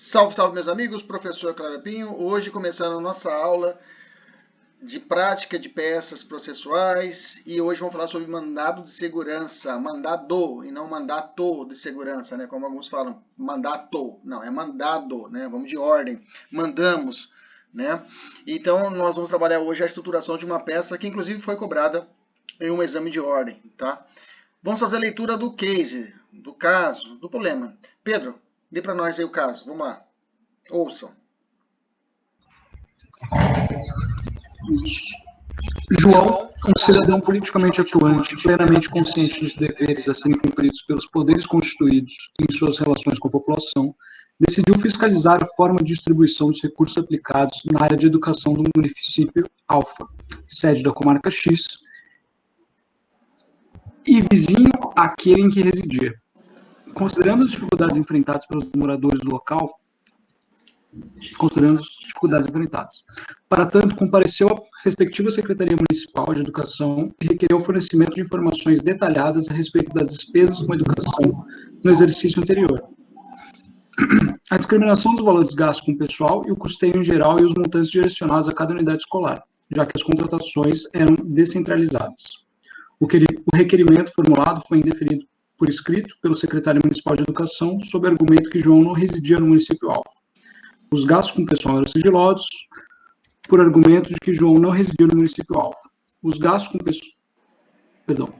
Salve, salve, meus amigos, professor Cláudio Pinho. Hoje começando a nossa aula de prática de peças processuais e hoje vamos falar sobre mandado de segurança, mandado e não mandato de segurança, né? Como alguns falam, mandato, não, é mandado, né? Vamos de ordem, mandamos, né? Então nós vamos trabalhar hoje a estruturação de uma peça que inclusive foi cobrada em um exame de ordem, tá? Vamos fazer a leitura do case, do caso, do problema. Pedro, dê para nós aí o caso, vamos lá. Ouçam. João, um cidadão politicamente atuante, plenamente consciente dos deveres a serem cumpridos pelos poderes constituídos em suas relações com a população, decidiu fiscalizar a forma de distribuição dos recursos aplicados na área de educação do município Alfa, sede da comarca X, e vizinho àquele em que residia. Considerando as dificuldades enfrentadas pelos moradores do local, Para tanto, compareceu à respectiva Secretaria Municipal de Educação e requereu o fornecimento de informações detalhadas a respeito das despesas com educação no exercício anterior. A discriminação dos valores gastos com o pessoal e o custeio em geral e os montantes direcionados a cada unidade escolar, já que as contratações eram descentralizadas. O requerimento formulado foi indeferido por escrito pelo secretário municipal de Educação, sob o argumento que João não residia no município-alvo. Os gastos com o pessoal eram sigilosos, por argumento de que João não residia no município-alvo. Os gastos com o pessoal...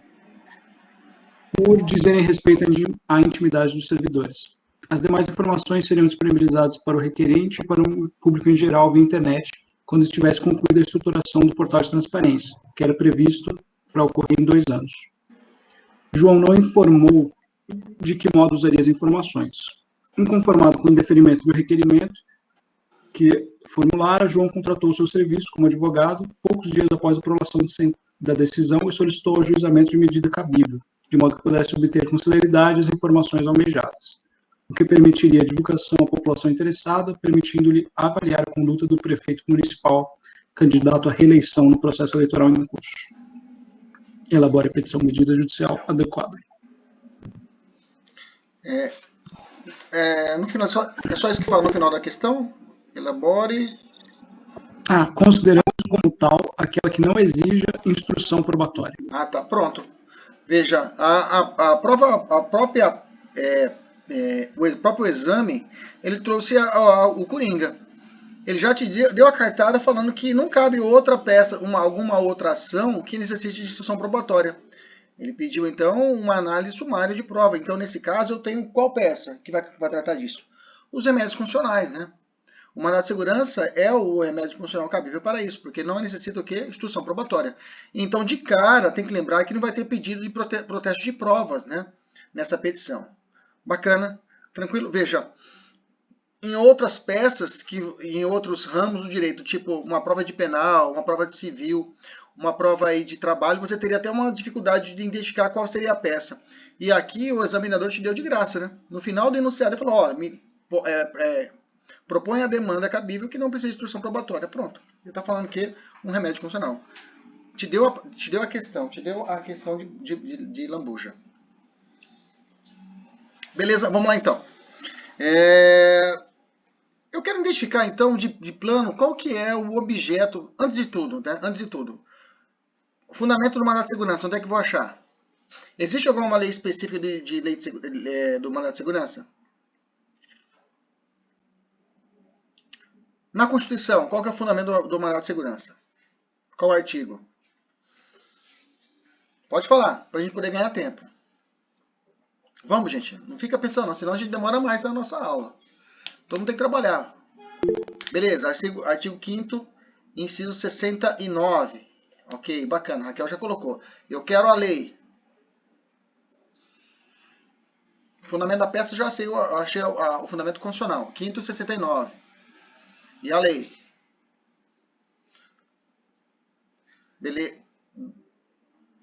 por dizerem respeito à intimidade dos servidores. As demais informações seriam disponibilizadas para o requerente e para o público em geral via internet, quando estivesse concluída a estruturação do portal de transparência, que era previsto para ocorrer em 2 anos. João não informou de que modo usaria as informações. Inconformado com o indeferimento do requerimento que formulara, João contratou seu serviço como advogado poucos dias após a aprovação da decisão e solicitou o ajuizamento de medida cabível, de modo que pudesse obter com celeridade as informações almejadas, o que permitiria a divulgação à população interessada, permitindo-lhe avaliar a conduta do prefeito municipal candidato à reeleição no processo eleitoral em curso. Elabore a petição medida judicial adequada. No final, é só isso que fala no final da questão? Elabore. Consideramos como tal aquela que não exija instrução probatória. Tá, pronto. Veja, o próprio exame, ele trouxe o Coringa. Ele já te deu a cartada falando que não cabe outra peça, alguma outra ação que necessite de instrução probatória. Ele pediu, então, uma análise sumária de prova. Então, nesse caso, eu tenho qual peça que vai tratar disso? Os remédios funcionais, né? O mandado de segurança é o remédio funcional cabível para isso, porque não necessita o quê? Instrução probatória. Então, de cara, tem que lembrar que não vai ter pedido de protesto de provas, né? Nessa petição. Bacana, tranquilo? Veja, em outras peças, em outros ramos do direito, tipo uma prova de penal, uma prova de civil, uma prova aí de trabalho, você teria até uma dificuldade de identificar qual seria a peça. E aqui o examinador te deu de graça, né? No final do enunciado ele falou, olha, propõe a demanda cabível que não precisa de instrução probatória. Pronto. Ele está falando que um remédio funcional. Te deu a questão de lambuja. Beleza, vamos lá então. Eu quero identificar então de plano qual que é o objeto, antes de tudo, né? Antes de tudo. O fundamento do mandado de segurança, onde é que eu vou achar? Existe alguma lei específica de lei do mandado de segurança? Na Constituição, qual que é o fundamento do mandado de segurança? Qual o artigo? Pode falar, para a gente poder ganhar tempo. Vamos, gente. Não fica pensando, não, senão a gente demora mais na nossa aula. Todo mundo tem que trabalhar. Beleza, artigo 5º, inciso 69. Ok, bacana, Raquel já colocou. Eu quero a lei. O fundamento da peça já sei, eu achei o fundamento constitucional. 5º e 69. E a lei? Beleza.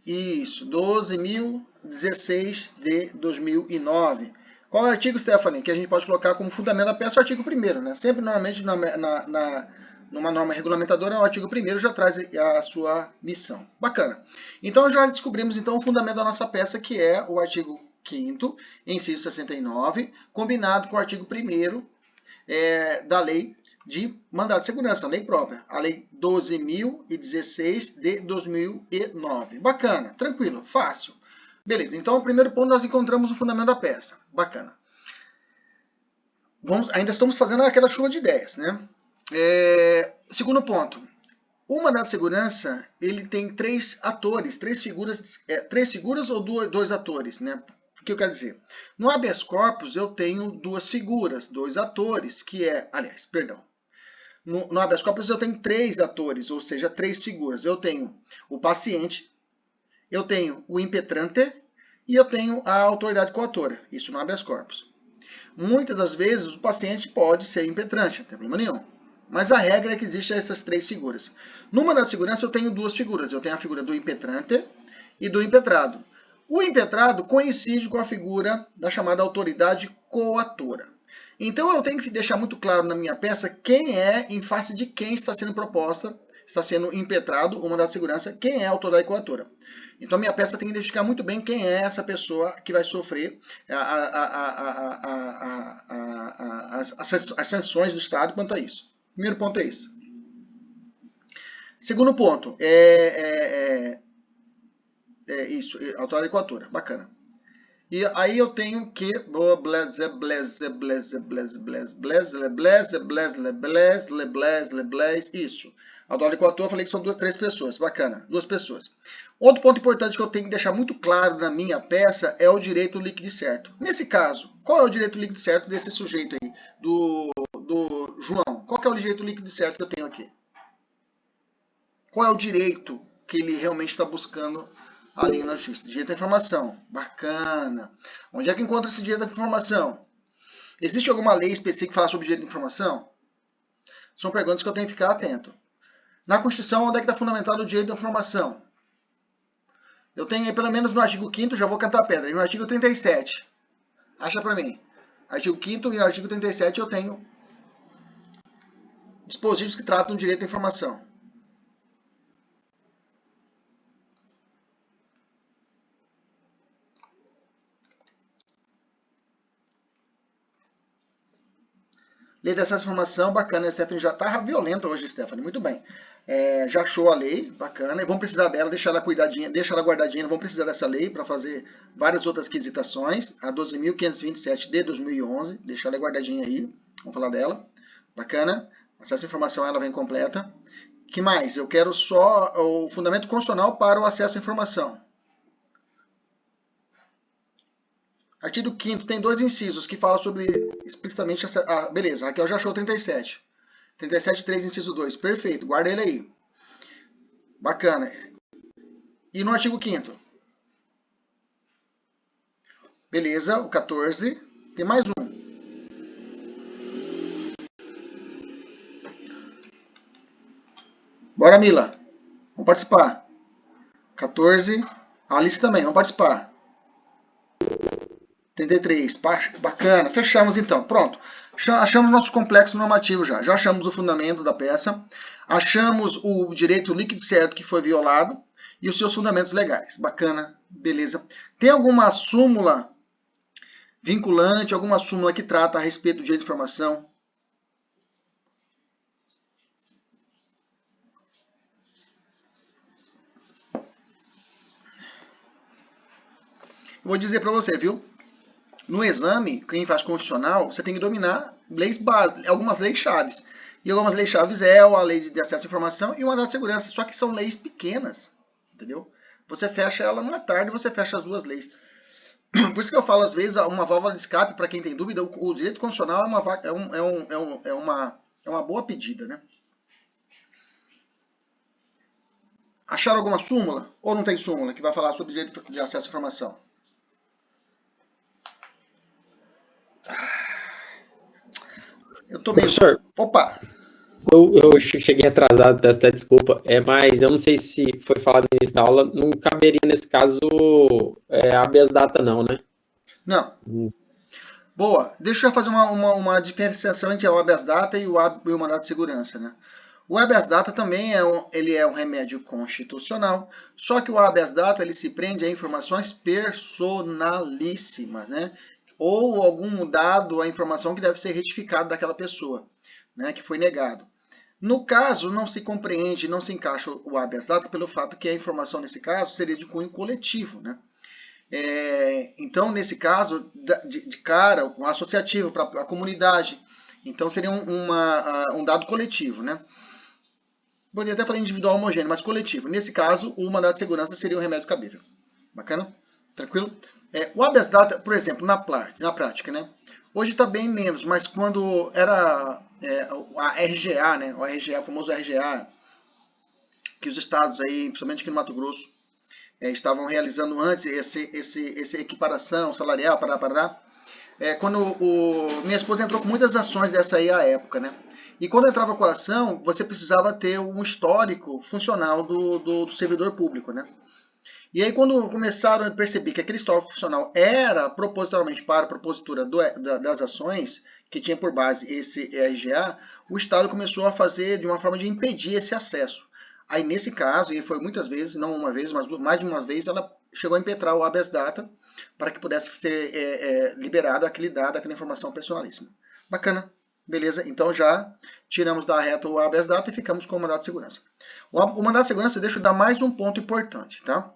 Isso, 12.016 de 2009. Qual é o artigo, Stephanie, que a gente pode colocar como fundamento da peça? O artigo 1º, né? Sempre, normalmente, numa norma regulamentadora, o artigo 1º já traz a sua missão. Bacana. Então, já descobrimos, então, o fundamento da nossa peça, que é o artigo 5º, inciso 69, combinado com o artigo 1º, da lei de mandado de segurança, lei própria, a lei 12.016 de 2009. Bacana, tranquilo, fácil. Beleza, então o primeiro ponto nós encontramos o fundamento da peça. Bacana. Ainda estamos fazendo aquela chuva de ideias, né? Segundo ponto. O mandado de segurança, ele tem três atores, três figuras ou dois atores, né? O que eu quero dizer? No habeas corpus eu tenho duas figuras, dois atores, no habeas corpus eu tenho três atores, ou seja, três figuras. Eu tenho o paciente, eu tenho o impetrante e eu tenho a autoridade coatora, isso no habeas corpus. Muitas das vezes o paciente pode ser impetrante, não tem problema nenhum. Mas a regra é que existem essas três figuras. No mandado de segurança eu tenho duas figuras. Eu tenho a figura do impetrante e do impetrado. O impetrado coincide com a figura da chamada autoridade coatora. Então eu tenho que deixar muito claro na minha peça quem é, em face de quem está sendo proposta, está sendo impetrado o mandado de segurança, quem é a autoridade coatora. Então minha peça tem que identificar muito bem quem é essa pessoa que vai sofrer as sanções do Estado quanto a isso. Primeiro ponto é esse. Segundo ponto, isso, autoridade coatora, bacana. E aí eu tenho que isso. Autoridade coatora, eu falei que são três pessoas, bacana, duas pessoas. Outro ponto importante que eu tenho que deixar muito claro na minha peça é o direito líquido e certo. Nesse caso, qual é o direito líquido e certo desse sujeito aí, do João? Qual que é o direito líquido e certo que eu tenho aqui? Qual é o direito que ele realmente está buscando ali na justiça? Direito à informação. Bacana. Onde é que encontra esse direito à informação? Existe alguma lei específica que fala sobre direito à informação? São perguntas que eu tenho que ficar atento. Na Constituição, onde é que está fundamentado o direito à informação? Eu tenho, pelo menos no artigo 5º, já vou cantar pedra, e no artigo 37. Acha para mim. Artigo 5º e artigo 37 eu tenho dispositivos que tratam do direito à informação. Lei de acesso à informação, bacana. A Stephanie já está violenta hoje, Stephanie. Muito bem. Já achou a lei, bacana. E vamos precisar dela, deixar ela cuidadinha, deixar ela guardadinha. Vamos precisar dessa lei para fazer várias outras quisitações. A 12.527 de 2011. Deixar ela guardadinha aí. Vamos falar dela. Bacana. Acesso à informação, ela vem completa. Que mais? Eu quero só o fundamento constitucional para o acesso à informação. Artigo 5º tem dois incisos que falam sobre explicitamente... beleza, Raquel já achou 37. 37.3, inciso 2. Perfeito, guarda ele aí. Bacana. E no artigo 5º? Beleza, o 14. Tem mais um. Bora, Mila. Vamos participar. 14. A Alice também, vamos participar. 33, bacana, fechamos então, pronto. Achamos nosso complexo normativo já achamos o fundamento da peça, achamos o direito líquido certo que foi violado e os seus fundamentos legais, bacana, beleza. Tem alguma súmula vinculante, alguma súmula que trata a respeito do direito de informação? Vou dizer para você, viu? No exame, quem faz constitucional, você tem que dominar leis básicas, algumas leis chaves. E algumas leis chaves é a lei de acesso à informação e o mandado de segurança. Só que são leis pequenas, entendeu? Você fecha ela numa tarde, você fecha as duas leis. Por isso que eu falo, às vezes, uma válvula de escape, para quem tem dúvida, o direito constitucional é uma boa pedida, né? Acharam alguma súmula? Ou não tem súmula que vai falar sobre direito de acesso à informação? Eu tô meio... Professor, opa! eu cheguei atrasado, peço até desculpa, mas eu não sei se foi falado no início da aula, não caberia nesse caso habeas data não, né? Não. Boa, deixa eu fazer uma diferenciação entre o habeas data e o mandado de segurança, né? O habeas data também ele é um remédio constitucional, só que o habeas data ele se prende a informações personalíssimas, né? ou algum dado, a informação que deve ser retificada daquela pessoa, né, que foi negado. No caso, não se compreende, não se encaixa o habeas data pelo fato que a informação, nesse caso, seria de cunho coletivo, né? Então, nesse caso, de cara, um associativo para a comunidade. Então, seria um dado coletivo, né? Poderia até falar individual homogêneo, mas coletivo. Nesse caso, o mandado de segurança seria um remédio cabível. Bacana? Tranquilo? O habeas data, por exemplo, na prática, né? Hoje está bem menos, mas quando era a RGA, né? O RGA, o famoso RGA, que os estados aí, principalmente aqui no Mato Grosso, estavam realizando antes essa equiparação salarial, quando minha esposa entrou com muitas ações dessa aí à época, né? E quando entrava com a ação, você precisava ter um histórico funcional do servidor público, né? E aí, quando começaram a perceber que aquele histórico funcional era propositalmente para a propositura das ações, que tinha por base esse RGA, o Estado começou a fazer de uma forma de impedir esse acesso. Aí, nesse caso, e foi muitas vezes, não uma vez, mas mais de uma vez, ela chegou a impetrar o habeas data para que pudesse ser liberado aquele dado, aquela informação personalíssima. Bacana, beleza? Então já tiramos da reta o habeas data e ficamos com o mandado de segurança. O mandado de segurança, deixa eu dar mais um ponto importante, tá?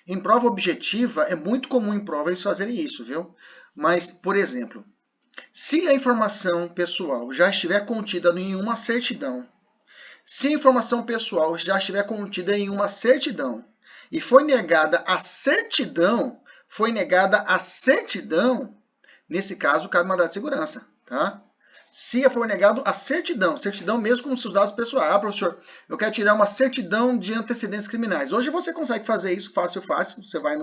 Em prova objetiva, é muito comum em prova eles fazerem isso, viu? Mas, por exemplo, se a informação pessoal já estiver contida em uma certidão, se a informação pessoal já estiver contida em uma certidão e foi negada a certidão, nesse caso, cabe mandado de segurança, tá? Se for negado a certidão mesmo com seus dados pessoais. Ah, professor, eu quero tirar uma certidão de antecedentes criminais. Hoje você consegue fazer isso fácil. Você vai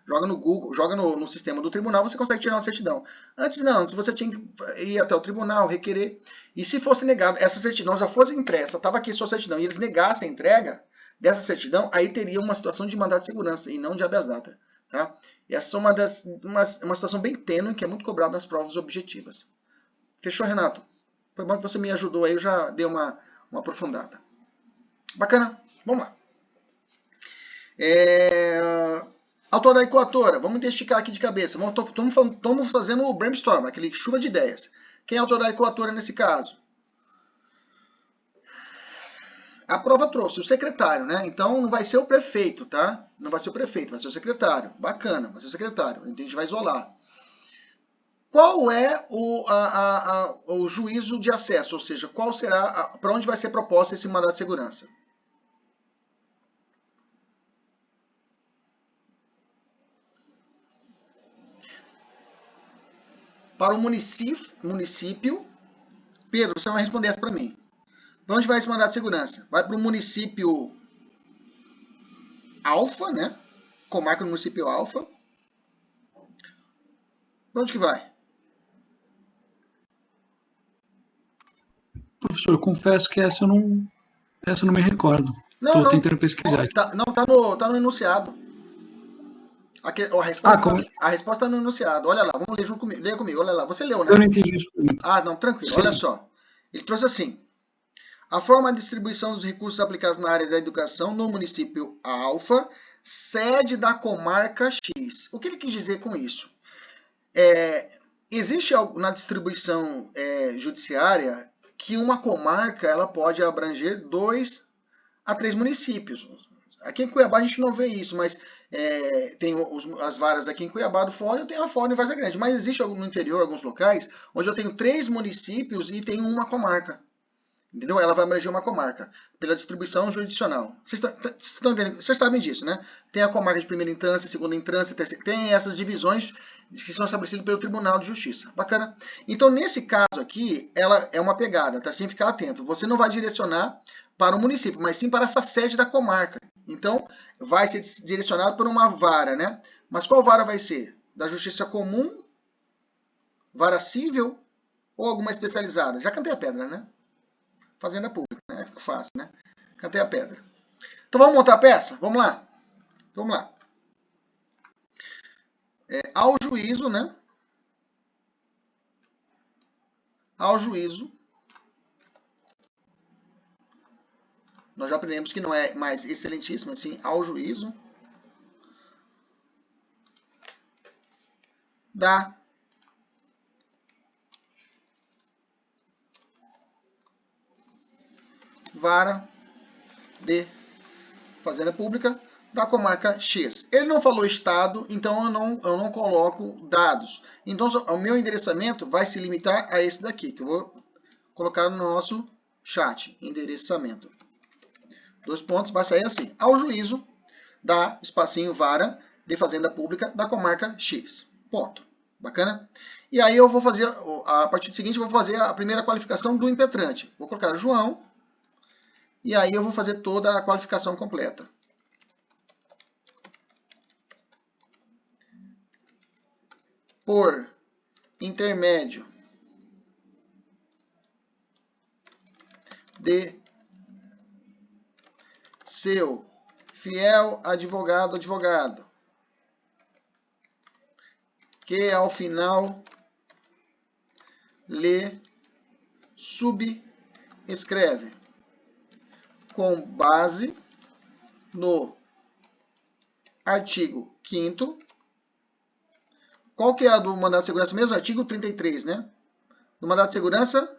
joga no Google, joga no sistema do tribunal, você consegue tirar uma certidão. Antes não, se você tinha que ir até o tribunal, requerer. E se fosse negado, essa certidão já fosse impressa, estava aqui sua certidão, e eles negassem a entrega dessa certidão, aí teria uma situação de mandado de segurança e não de habeas data, tá? Essa é uma situação bem tênue que é muito cobrada nas provas objetivas. Fechou, Renato? Foi bom que você me ajudou aí, eu já dei uma aprofundada. Bacana? Vamos lá. Autora e coautora, vamos identificar aqui de cabeça. Estamos fazendo o brainstorm, aquele chuva de ideias. Quem é autora e coautora nesse caso? A prova trouxe o secretário, né? Então não vai ser o prefeito, tá? Não vai ser o prefeito, vai ser o secretário. Bacana, vai ser o secretário. Então a gente vai isolar. Qual é o juízo de acesso? Ou seja, qual será, para onde vai ser proposto esse mandado de segurança? Para o município, Pedro, você vai responder essa para mim. Para onde vai esse mandado de segurança? Vai para o município Alfa, né? Comarca do município Alfa. Para onde que vai? Professor, eu confesso que essa eu não me recordo. Estou tentando pesquisar aqui. Tá no enunciado. A resposta está no enunciado. Olha lá, vamos ler junto comigo. Leia comigo, olha lá. Você leu, né? Eu não entendi isso. Não, tranquilo. Sim. Olha só. Ele trouxe assim. A forma de distribuição dos recursos aplicados na área da educação no município Alfa, sede da comarca X. O que ele quis dizer com isso? Existe algo na distribuição judiciária que uma comarca ela pode abranger 2 a 3 municípios. Aqui em Cuiabá a gente não vê isso, mas tem as varas aqui em Cuiabá do Fórum, eu tenho a Fórum em Várzea Grande. Mas existe no interior, alguns locais, onde eu tenho 3 municípios e tenho uma comarca. Entendeu? Ela vai abranger uma comarca pela distribuição jurisdicional. Vocês sabem disso, né? Tem a comarca de primeira instância, segunda instância, terceira. Tem essas divisões que são estabelecidas pelo Tribunal de Justiça. Bacana? Então, nesse caso aqui, ela é uma pegada, tá? Você tem que ficar atento. Você não vai direcionar para o município, mas sim para essa sede da comarca. Então, vai ser direcionado por uma vara, né? Mas qual vara vai ser? Da Justiça Comum, vara civil ou alguma especializada? Já cantei a pedra, né? Fazenda pública, né? Fica fácil, né? Cantei a pedra. Então vamos montar a peça? Vamos lá. Vamos lá. Ao juízo, né? Ao juízo. Nós já aprendemos que não é mais excelentíssimo, assim, ao juízo da vara de Fazenda Pública da comarca X. Ele não falou estado, então eu não coloco dados. Então, o meu endereçamento vai se limitar a esse daqui, que eu vou colocar no nosso chat. Endereçamento. 2 pontos, vai sair assim. Ao juízo da espacinho vara de Fazenda Pública da comarca X. Ponto. Bacana? E aí eu vou fazer, a partir do seguinte, eu vou fazer a primeira qualificação do impetrante. Vou colocar João, e aí eu vou fazer toda a qualificação completa. Por intermédio de seu fiel advogado, que ao final lhe subscreve com base no artigo 5º. Qual que é a do mandado de segurança mesmo? Artigo 33, né? Do mandado de segurança?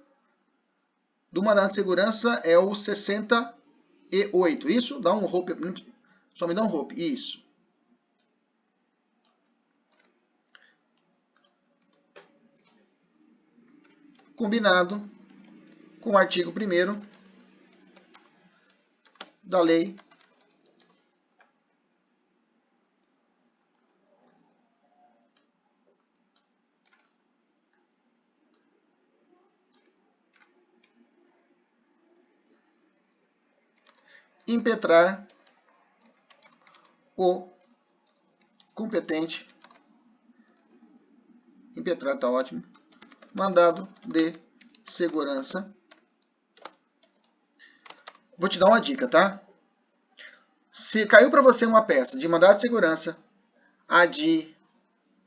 Do mandado de segurança é o 68. Isso? Dá um hope. Só me dá um hope. Isso. Combinado com o artigo 1º da lei impetrar o competente, impetrar tá ótimo, mandado de segurança. Vou te dar uma dica, tá? Se caiu para você uma peça de mandado de segurança, ADI,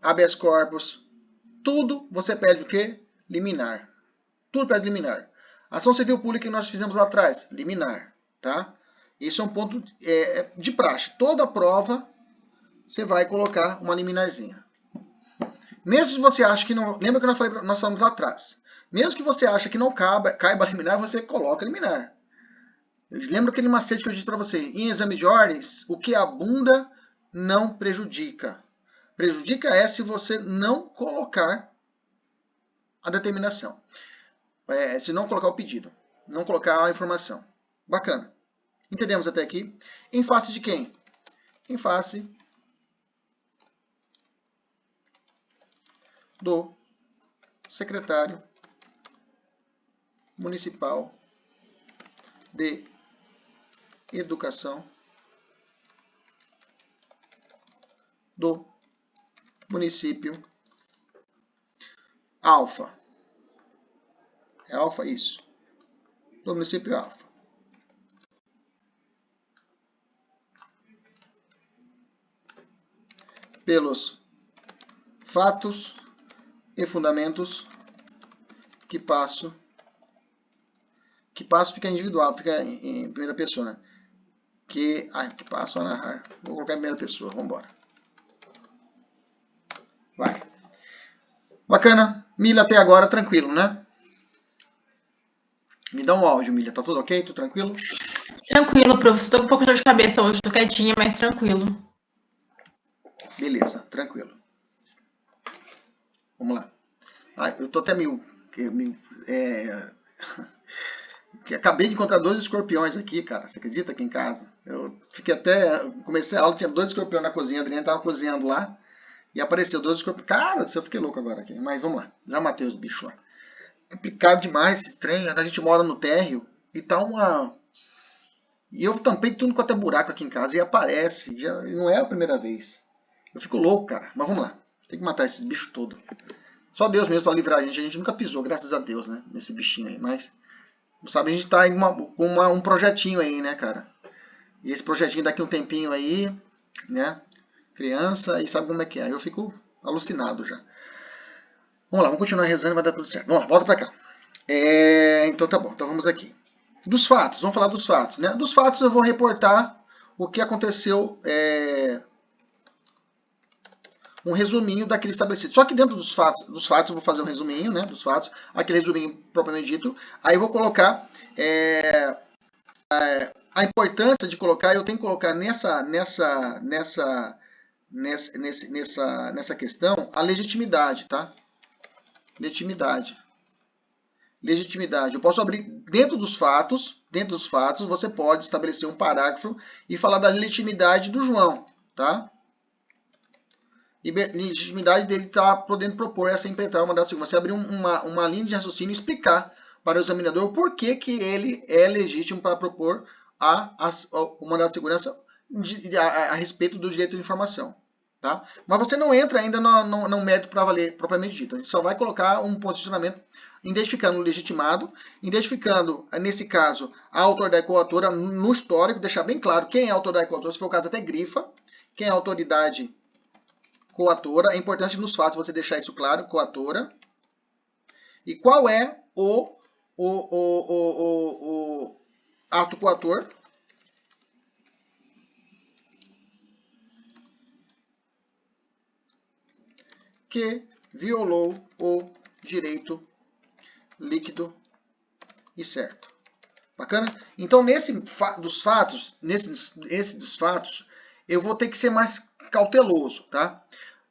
habeas corpus, tudo você pede o quê? Liminar. Tudo pede liminar. Ação civil pública que nós fizemos lá atrás, liminar, tá? Isso é um ponto de praxe. Toda prova você vai colocar uma liminarzinha. Mesmo se você acha que não... Lembra que nós falamos lá atrás. Mesmo que você ache que não caiba liminar, você coloca liminar. Lembra aquele macete que eu disse para você? Em exame de ordens, o que abunda não prejudica. Prejudica é se você não colocar a determinação. Se não colocar o pedido. Não colocar a informação. Bacana. Entendemos até aqui? Em face de quem? Em face do secretário municipal de Educação do município Alfa. É Alfa isso? Do município Alfa. Pelos fatos e fundamentos que passo fica individual, fica em primeira pessoa, né? Que passo a narrar. Vou colocar em primeira pessoa, vamos embora. Vai. Bacana. Milha até agora, tranquilo, né? Me dá um áudio, Milha. Tá tudo ok? Tudo tranquilo? Tranquilo, professor. Tô com um pouco de dor de cabeça hoje. Tô quietinha, mas tranquilo. Beleza, tranquilo. Vamos lá. Eu tô até meio acabei de encontrar 2 escorpiões aqui, cara. Você acredita aqui em casa? Eu fiquei comecei a aula, tinha 2 escorpiões na cozinha. A Adriana tava cozinhando lá e apareceu 2 escorpiões. Cara, eu fiquei louco agora aqui. Mas vamos lá. Já matei os bichos lá. Complicado demais esse trem. A gente mora no térreo e tá uma... E eu tampei tudo quanto é buraco aqui em casa e aparece. Não é a primeira vez. Eu fico louco, cara. Mas vamos lá. Tem que matar esses bichos todos. Só Deus mesmo para livrar a gente. A gente nunca pisou, graças a Deus, né? Nesse bichinho aí. Mas, sabe, a gente tá com um projetinho aí, né, cara? E esse projetinho daqui um tempinho aí, né? Criança, e sabe como é que é. Eu fico alucinado já. Vamos lá, vamos continuar rezando e vai dar tudo certo. Vamos lá, volta pra cá. Então tá bom, então vamos aqui. Dos fatos, vamos falar dos fatos, né? Dos fatos eu vou reportar o que aconteceu... um resuminho daquele estabelecido. Só que dentro dos fatos eu vou fazer um resuminho, né, dos fatos, aquele resuminho propriamente dito. Aí eu vou colocar a importância de colocar, eu tenho que colocar nessa questão a legitimidade, tá? Legitimidade. Eu posso abrir dentro dos fatos, você pode estabelecer um parágrafo e falar da legitimidade do João, tá? Legitimidade dele estar podendo propor essa empreitada mandado de segurança. Você abrir uma linha de raciocínio e explicar para o examinador por que ele é legítimo para propor o mandado de segurança a respeito do direito de informação. Tá? Mas você não entra ainda no mérito para valer propriamente dito. A gente só vai colocar um posicionamento identificando o legitimado, identificando, nesse caso, a autoridade coautora no histórico, deixar bem claro quem é a autoridade coautora, se for o caso até grifa, quem é a autoridade coautora. É importante nos fatos você deixar isso claro, coautora. E qual é o ato coautor. Que violou o direito líquido e certo. Bacana? Então, nesse dos fatos, eu vou ter que ser mais cauteloso, tá?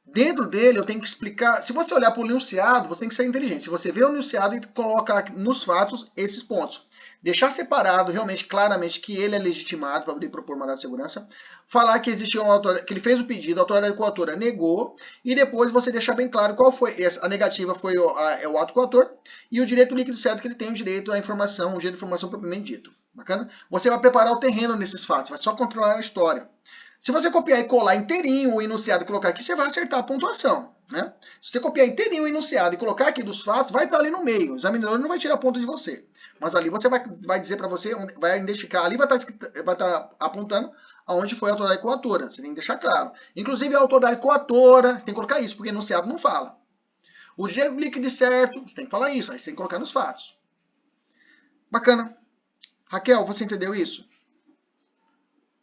Dentro dele, eu tenho que explicar. Se você olhar para o enunciado, você tem que ser inteligente. Se você vê o enunciado e colocar nos fatos esses pontos. Deixar separado, realmente, claramente, que ele é legitimado para poder propor mandado de segurança. Falar que existiu uma autoridade, que ele fez o pedido, a autoridade coautora negou. E depois você deixar bem claro qual foi. A negativa foi o ato coautor. E o direito líquido certo, que ele tem o direito à informação, o direito de informação propriamente dito. Bacana? Você vai preparar o terreno nesses fatos, vai só controlar a história. Se você copiar e colar inteirinho o enunciado e colocar aqui, você vai acertar a pontuação. Né? Se você copiar inteirinho o enunciado e colocar aqui dos fatos, vai estar ali no meio. O examinador não vai tirar ponto de você. Mas ali você vai dizer para você, vai identificar, ali vai estar apontando aonde foi a autoridade coautora. Você tem que deixar claro. Inclusive a autoridade coautora, você tem que colocar isso, porque enunciado não fala. O direito líquido certo, você tem que falar isso, aí você tem que colocar nos fatos. Bacana. Raquel, você entendeu isso?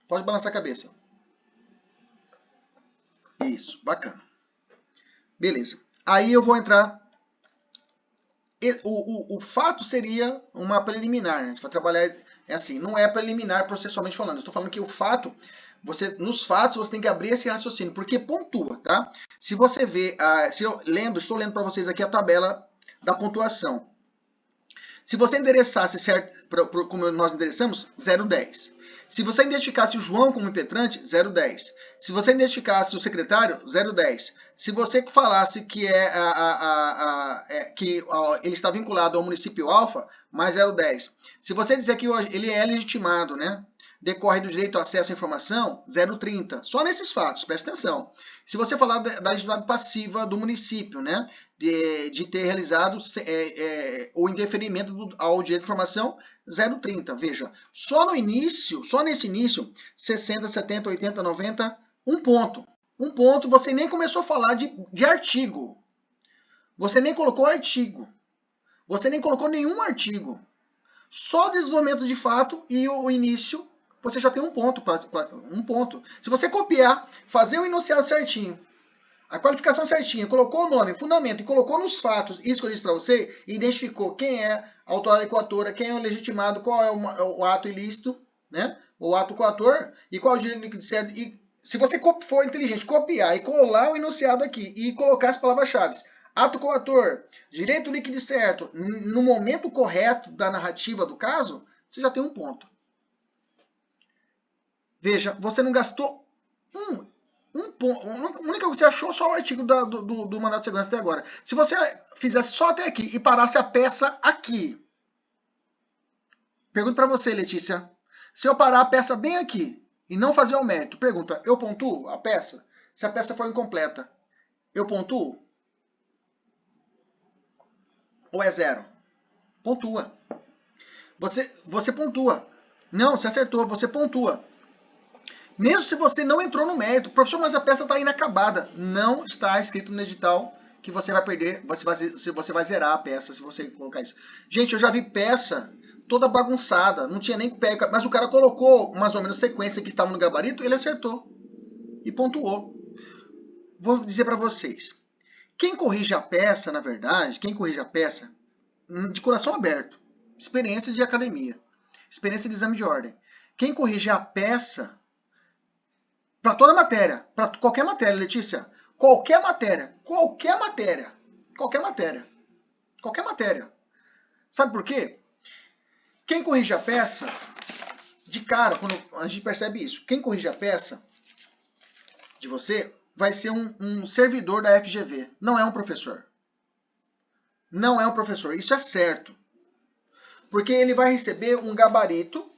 Pode balançar a cabeça. Isso, bacana. Beleza. Aí eu vou entrar. O fato seria uma preliminar, né? Você vai trabalhar assim, não é preliminar processualmente falando. Eu estou falando que o fato, nos fatos você tem que abrir esse raciocínio, porque pontua, tá? Se você vê, estou lendo para vocês aqui a tabela da pontuação. Se você endereçasse certo, como nós endereçamos, 0,10. Se você identificasse o João como impetrante, 0,10. Se você identificasse o secretário, 0,10. Se você falasse que ele está vinculado ao município alfa, mais 0,10. Se você dizer que ele é legitimado, né, decorre do direito ao acesso à informação, 0,30. Só nesses fatos, presta atenção. Se você falar da legitimidade passiva do município, né, de ter realizado o indeferimento ao direito de informação, 0,30. Veja, só nesse início, 60, 70, 80, 90, um ponto. Um ponto, você nem começou a falar de artigo. Você nem colocou artigo. Você nem colocou nenhum artigo. Só o desenvolvimento de fato e o início, você já tem um ponto. Um ponto. Se você copiar, fazer o enunciado certinho, a qualificação certinha, colocou o nome, fundamento, e colocou nos fatos isso que eu disse para você, e identificou quem é a autoridade coautora, quem é o legitimado, qual é o ato ilícito, né? O ato coautor, e qual é o direito líquido certo. E se você for inteligente, copiar e colar o enunciado aqui, e colocar as palavras-chave, ato coautor, direito líquido certo, no momento correto da narrativa do caso, você já tem um ponto. Veja, você não gastou um ponto. O único que você achou só o artigo do mandado de segurança até agora. Se você fizesse só até aqui e parasse a peça aqui. Pergunto para você, Letícia. Se eu parar a peça bem aqui e não fazer o mérito, pergunta, eu pontuo a peça? Se a peça for incompleta, eu pontuo? Ou é 0? Pontua. Você pontua. Não, você acertou, você pontua. Mesmo se você não entrou no mérito, professor, mas a peça está inacabada. Não está escrito no edital que você vai perder, você vai zerar a peça se você colocar isso. Gente, eu já vi peça toda bagunçada, não tinha nem pé, mas o cara colocou mais ou menos a sequência que estava no gabarito, ele acertou e pontuou. Vou dizer para vocês, quem corrige a peça, na verdade, de coração aberto, experiência de academia, experiência de exame de ordem. Quem corrigir a peça, para toda matéria, para qualquer matéria, Letícia, qualquer matéria. Sabe por quê? Quem corrige a peça, de cara, quando a gente percebe isso, quem corrige a peça de você vai ser um servidor da FGV, não é um professor. Não é um professor, isso é certo. Porque ele vai receber um gabarito,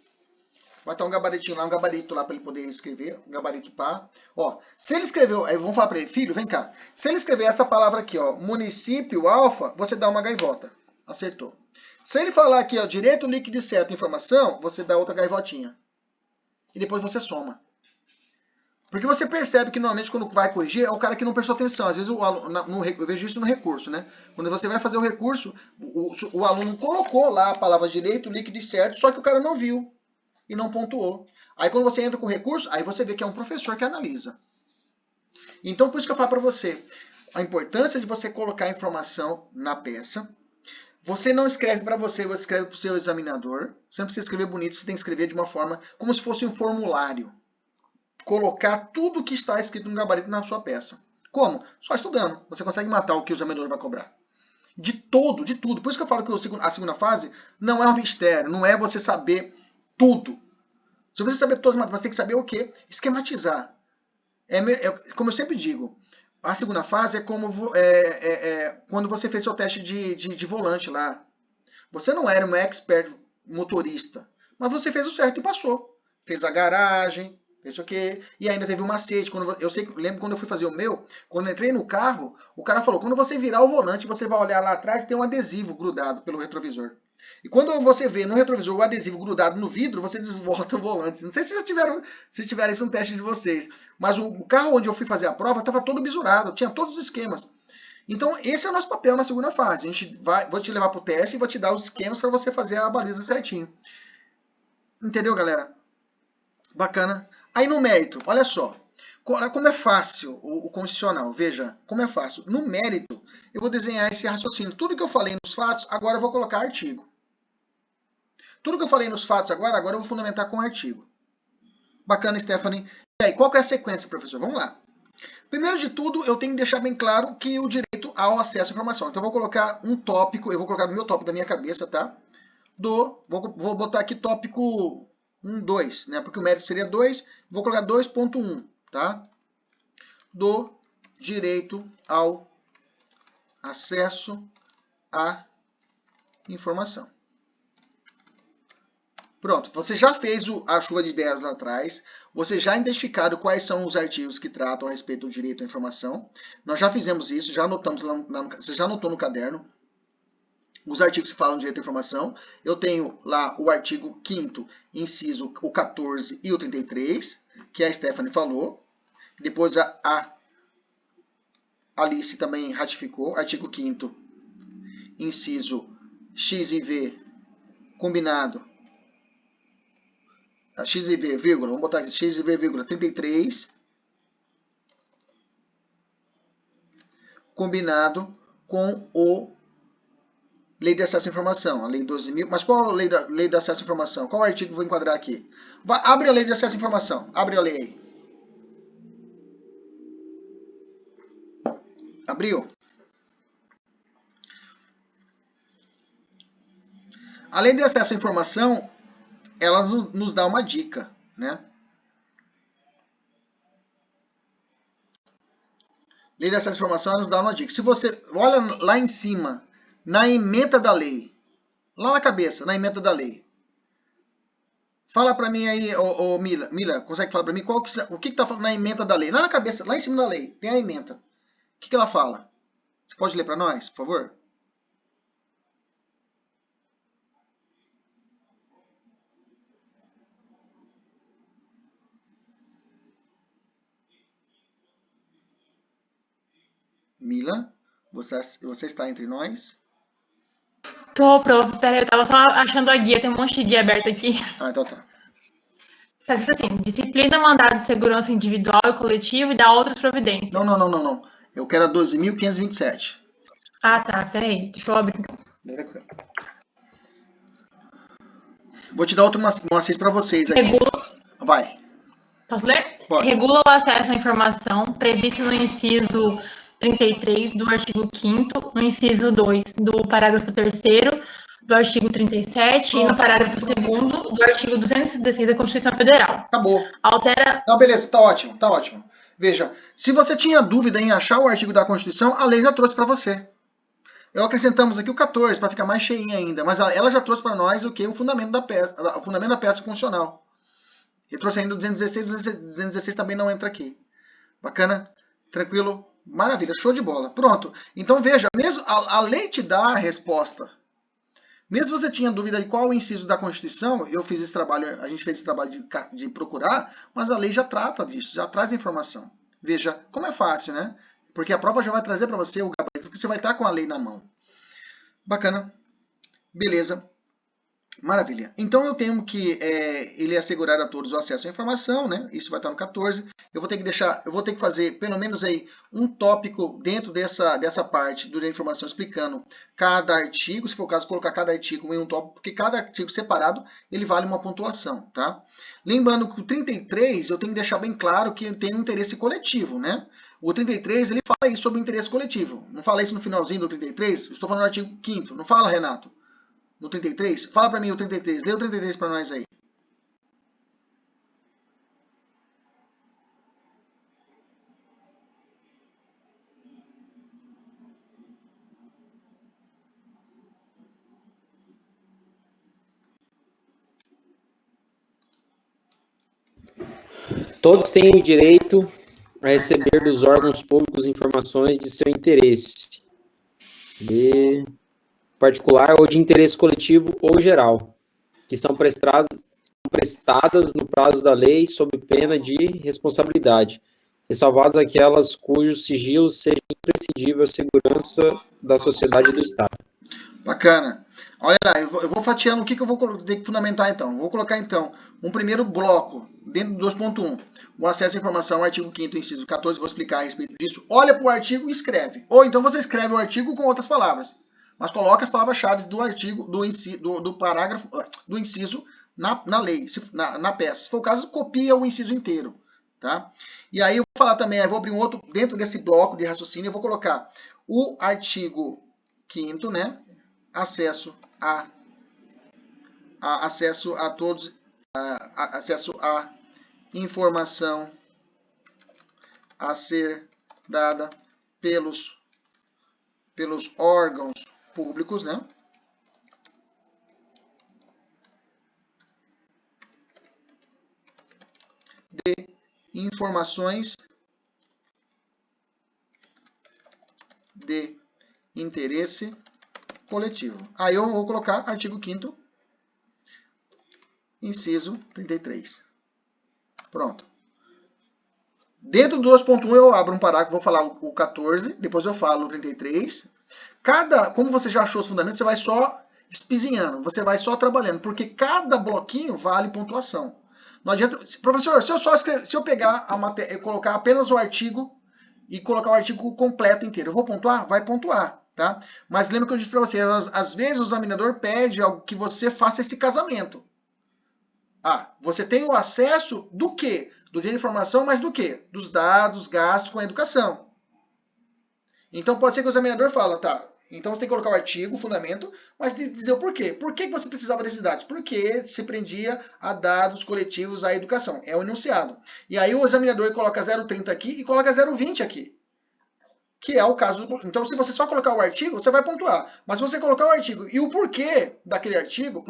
vai estar um gabaritinho lá, um gabarito lá para ele poder escrever, um gabarito pá. Ó, se ele escreveu, aí vamos falar para ele, filho, vem cá. Se ele escrever essa palavra aqui, ó, município alfa, você dá uma gaivota. Acertou. Se ele falar aqui, ó, direito líquido e certo, informação, você dá outra gaivotinha. E depois você soma. Porque você percebe que normalmente quando vai corrigir é o cara que não prestou atenção. Às vezes o aluno, eu vejo isso no recurso, né? Quando você vai fazer o recurso, o aluno colocou lá a palavra direito, líquido e certo, só que o cara não viu e não pontuou. Aí quando você entra com o recurso, aí você vê que é um professor que analisa. Então por isso que eu falo para você, a importância de você colocar a informação na peça. Você não escreve para você escreve para o seu examinador. Você não precisa escrever bonito, você tem que escrever de uma forma como se fosse um formulário. Colocar tudo o que está escrito no gabarito na sua peça. Como? Só estudando. Você consegue matar o que o examinador vai cobrar. De tudo. Por isso que eu falo que a segunda fase não é um mistério, não é você saber tudo. Se você saber todas as matérias, você tem que saber o quê? Esquematizar. Como eu sempre digo, a segunda fase é como quando você fez seu teste de volante lá. Você não era um expert motorista, mas você fez o certo e passou. Fez a garagem, fez o quê? E ainda teve um macete. Lembro quando eu fui fazer o meu, quando eu entrei no carro, o cara falou, quando você virar o volante, você vai olhar lá atrás, tem um adesivo grudado pelo retrovisor. E quando você vê no retrovisor o adesivo grudado no vidro, você desvolta o volante. Não sei se tiveram isso no teste de vocês, mas o carro onde eu fui fazer a prova estava todo bisurado, tinha todos os esquemas. Então, esse é o nosso papel na segunda fase. Vou te levar para o teste e vou te dar os esquemas para você fazer a baliza certinho. Entendeu, galera? Bacana. Aí no mérito, olha só. Como é fácil o constitucional. Veja, como é fácil. No mérito, eu vou desenhar esse raciocínio. Tudo que eu falei nos fatos, agora eu vou colocar artigo. Tudo que eu falei nos fatos agora eu vou fundamentar com artigo. Bacana, Stephanie. E aí, qual que é a sequência, professor? Vamos lá. Primeiro de tudo, eu tenho que deixar bem claro que o direito ao acesso à informação. Então, eu vou colocar um tópico, eu vou colocar no meu tópico da minha cabeça, tá? Vou botar aqui tópico 1.2, né? Porque o mérito seria 2, vou colocar 2.1, tá? Do direito ao acesso à informação. Pronto, você já fez a chuva de ideias lá atrás, você já identificado quais são os artigos que tratam a respeito do direito à informação. Nós já fizemos isso, já anotamos você já anotou no caderno os artigos que falam de direito à informação. Eu tenho lá o artigo 5º, inciso o 14 e o 33, que a Stephanie falou. Depois a Alice também ratificou, artigo 5º, inciso X e V, combinado. X e V, vírgula, vamos botar aqui, X e V, vírgula, 33, combinado com o Lei de Acesso à Informação, a Lei 12.000, mas qual a lei de Acesso à Informação? Qual artigo eu vou enquadrar aqui? Abre a Lei de Acesso à Informação, abre a lei aí. Abriu? A Lei de Acesso à Informação, ela nos dá uma dica, né? Lei de Acesso à Informação, ela nos dá uma dica. Se você olha lá em cima, na ementa da lei, lá na cabeça, na ementa da lei, fala para mim aí, Mila, consegue falar para mim o que está falando na ementa da lei? Lá na cabeça, lá em cima da lei, tem a ementa. O que ela fala? Você pode ler para nós, por favor? Mila, você está entre nós? Tô, prof. Peraí, eu tava só achando a guia, tem um monte de guia aberta aqui. Ah, então tá. Tá escrito assim, disciplina, mandado de segurança individual e coletivo e dá outras providências. Não. Eu quero a 12.527. Ah, tá, peraí, deixa eu abrir. Vou te dar outro macete para vocês aqui. Regula. Vai. Posso ler? Pode. Regula o acesso à informação previsto no inciso 33 do artigo 5º, no inciso 2 do parágrafo 3º do artigo 37 e no parágrafo 2º do artigo 216 da Constituição Federal. Acabou. Altera... Não, beleza, tá ótimo, tá ótimo. Veja, se você tinha dúvida em achar o artigo da Constituição, a lei já trouxe para você. Eu acrescentamos aqui o 14 para ficar mais cheinha ainda, mas ela já trouxe para nós o que? O fundamento da peça funcional. Eu trouxe ainda o 216, 216 também não entra aqui. Bacana? Tranquilo? Maravilha, show de bola. Pronto. Então veja, mesmo a lei te dá a resposta. Mesmo você tinha dúvida de qual o inciso da Constituição, eu fiz esse trabalho, a gente fez esse trabalho de procurar, mas a lei já trata disso, já traz a informação. Veja, como é fácil, né? Porque a prova já vai trazer para você o gabarito, porque você vai estar com a lei na mão. Bacana. Beleza. Maravilha. Então eu tenho que ele assegurar a todos o acesso à informação, né? Isso vai estar no 14. Eu vou ter que fazer pelo menos aí um tópico dentro dessa parte da informação explicando cada artigo, se for o caso colocar cada artigo em um tópico, porque cada artigo separado ele vale uma pontuação, tá? Lembrando que o 33 eu tenho que deixar bem claro que tem um interesse coletivo, né? O 33 ele fala isso sobre o interesse coletivo. Não fala isso no finalzinho do 33? Eu estou falando do artigo 5º. Não fala, Renato? No 33? Fala para mim o 33. Lê o 33 para nós aí. Todos têm o direito a receber dos órgãos públicos informações de seu interesse, de particular ou de interesse coletivo ou geral, que são prestadas no prazo da lei sob pena de responsabilidade, ressalvadas aquelas cujo sigilo seja imprescindível à segurança da sociedade e do Estado. Bacana. Olha lá, eu vou fatiando o que eu vou ter que fundamentar então. Vou colocar então um primeiro bloco dentro do 2.1. O acesso à informação, artigo 5º, inciso 14, vou explicar a respeito disso. Olha para o artigo e escreve. Ou então você escreve o artigo com outras palavras. Mas coloca as palavras-chave do artigo, do parágrafo, do inciso na lei, na peça. Se for o caso, copia o inciso inteiro. Tá? E aí eu vou falar também, eu vou abrir um outro, dentro desse bloco de raciocínio, eu vou colocar o artigo 5º, né? Acesso a todos, acesso a informação a ser dada pelos órgãos públicos, né? De informações de interesse coletivo. Aí eu vou colocar artigo 5º, inciso 33. Pronto. Dentro do 2.1 eu abro um parágrafo, vou falar o 14, depois eu falo o 33. Como você já achou os fundamentos, você vai só espizinhando, você vai só trabalhando, porque cada bloquinho vale pontuação. Não adianta, professor, se eu pegar a matéria, colocar apenas o artigo e colocar o artigo completo inteiro, eu vou pontuar? Vai pontuar, tá? Mas lembra que eu disse para você, às vezes o examinador pede que você faça esse casamento. Você tem o acesso do quê? Do dinheiro de informação, mas do quê? Dos dados gastos com a educação. Então pode ser que o examinador fala, tá, então você tem que colocar o artigo, o fundamento, mas dizer o porquê. Por que você precisava desses dados? Porque se prendia a dados coletivos à educação. É o enunciado. E aí o examinador coloca 0,30 aqui e coloca 0,20 aqui. Que é o caso do... Então, se você só colocar o artigo, você vai pontuar. Mas se você colocar o artigo e o porquê daquele artigo,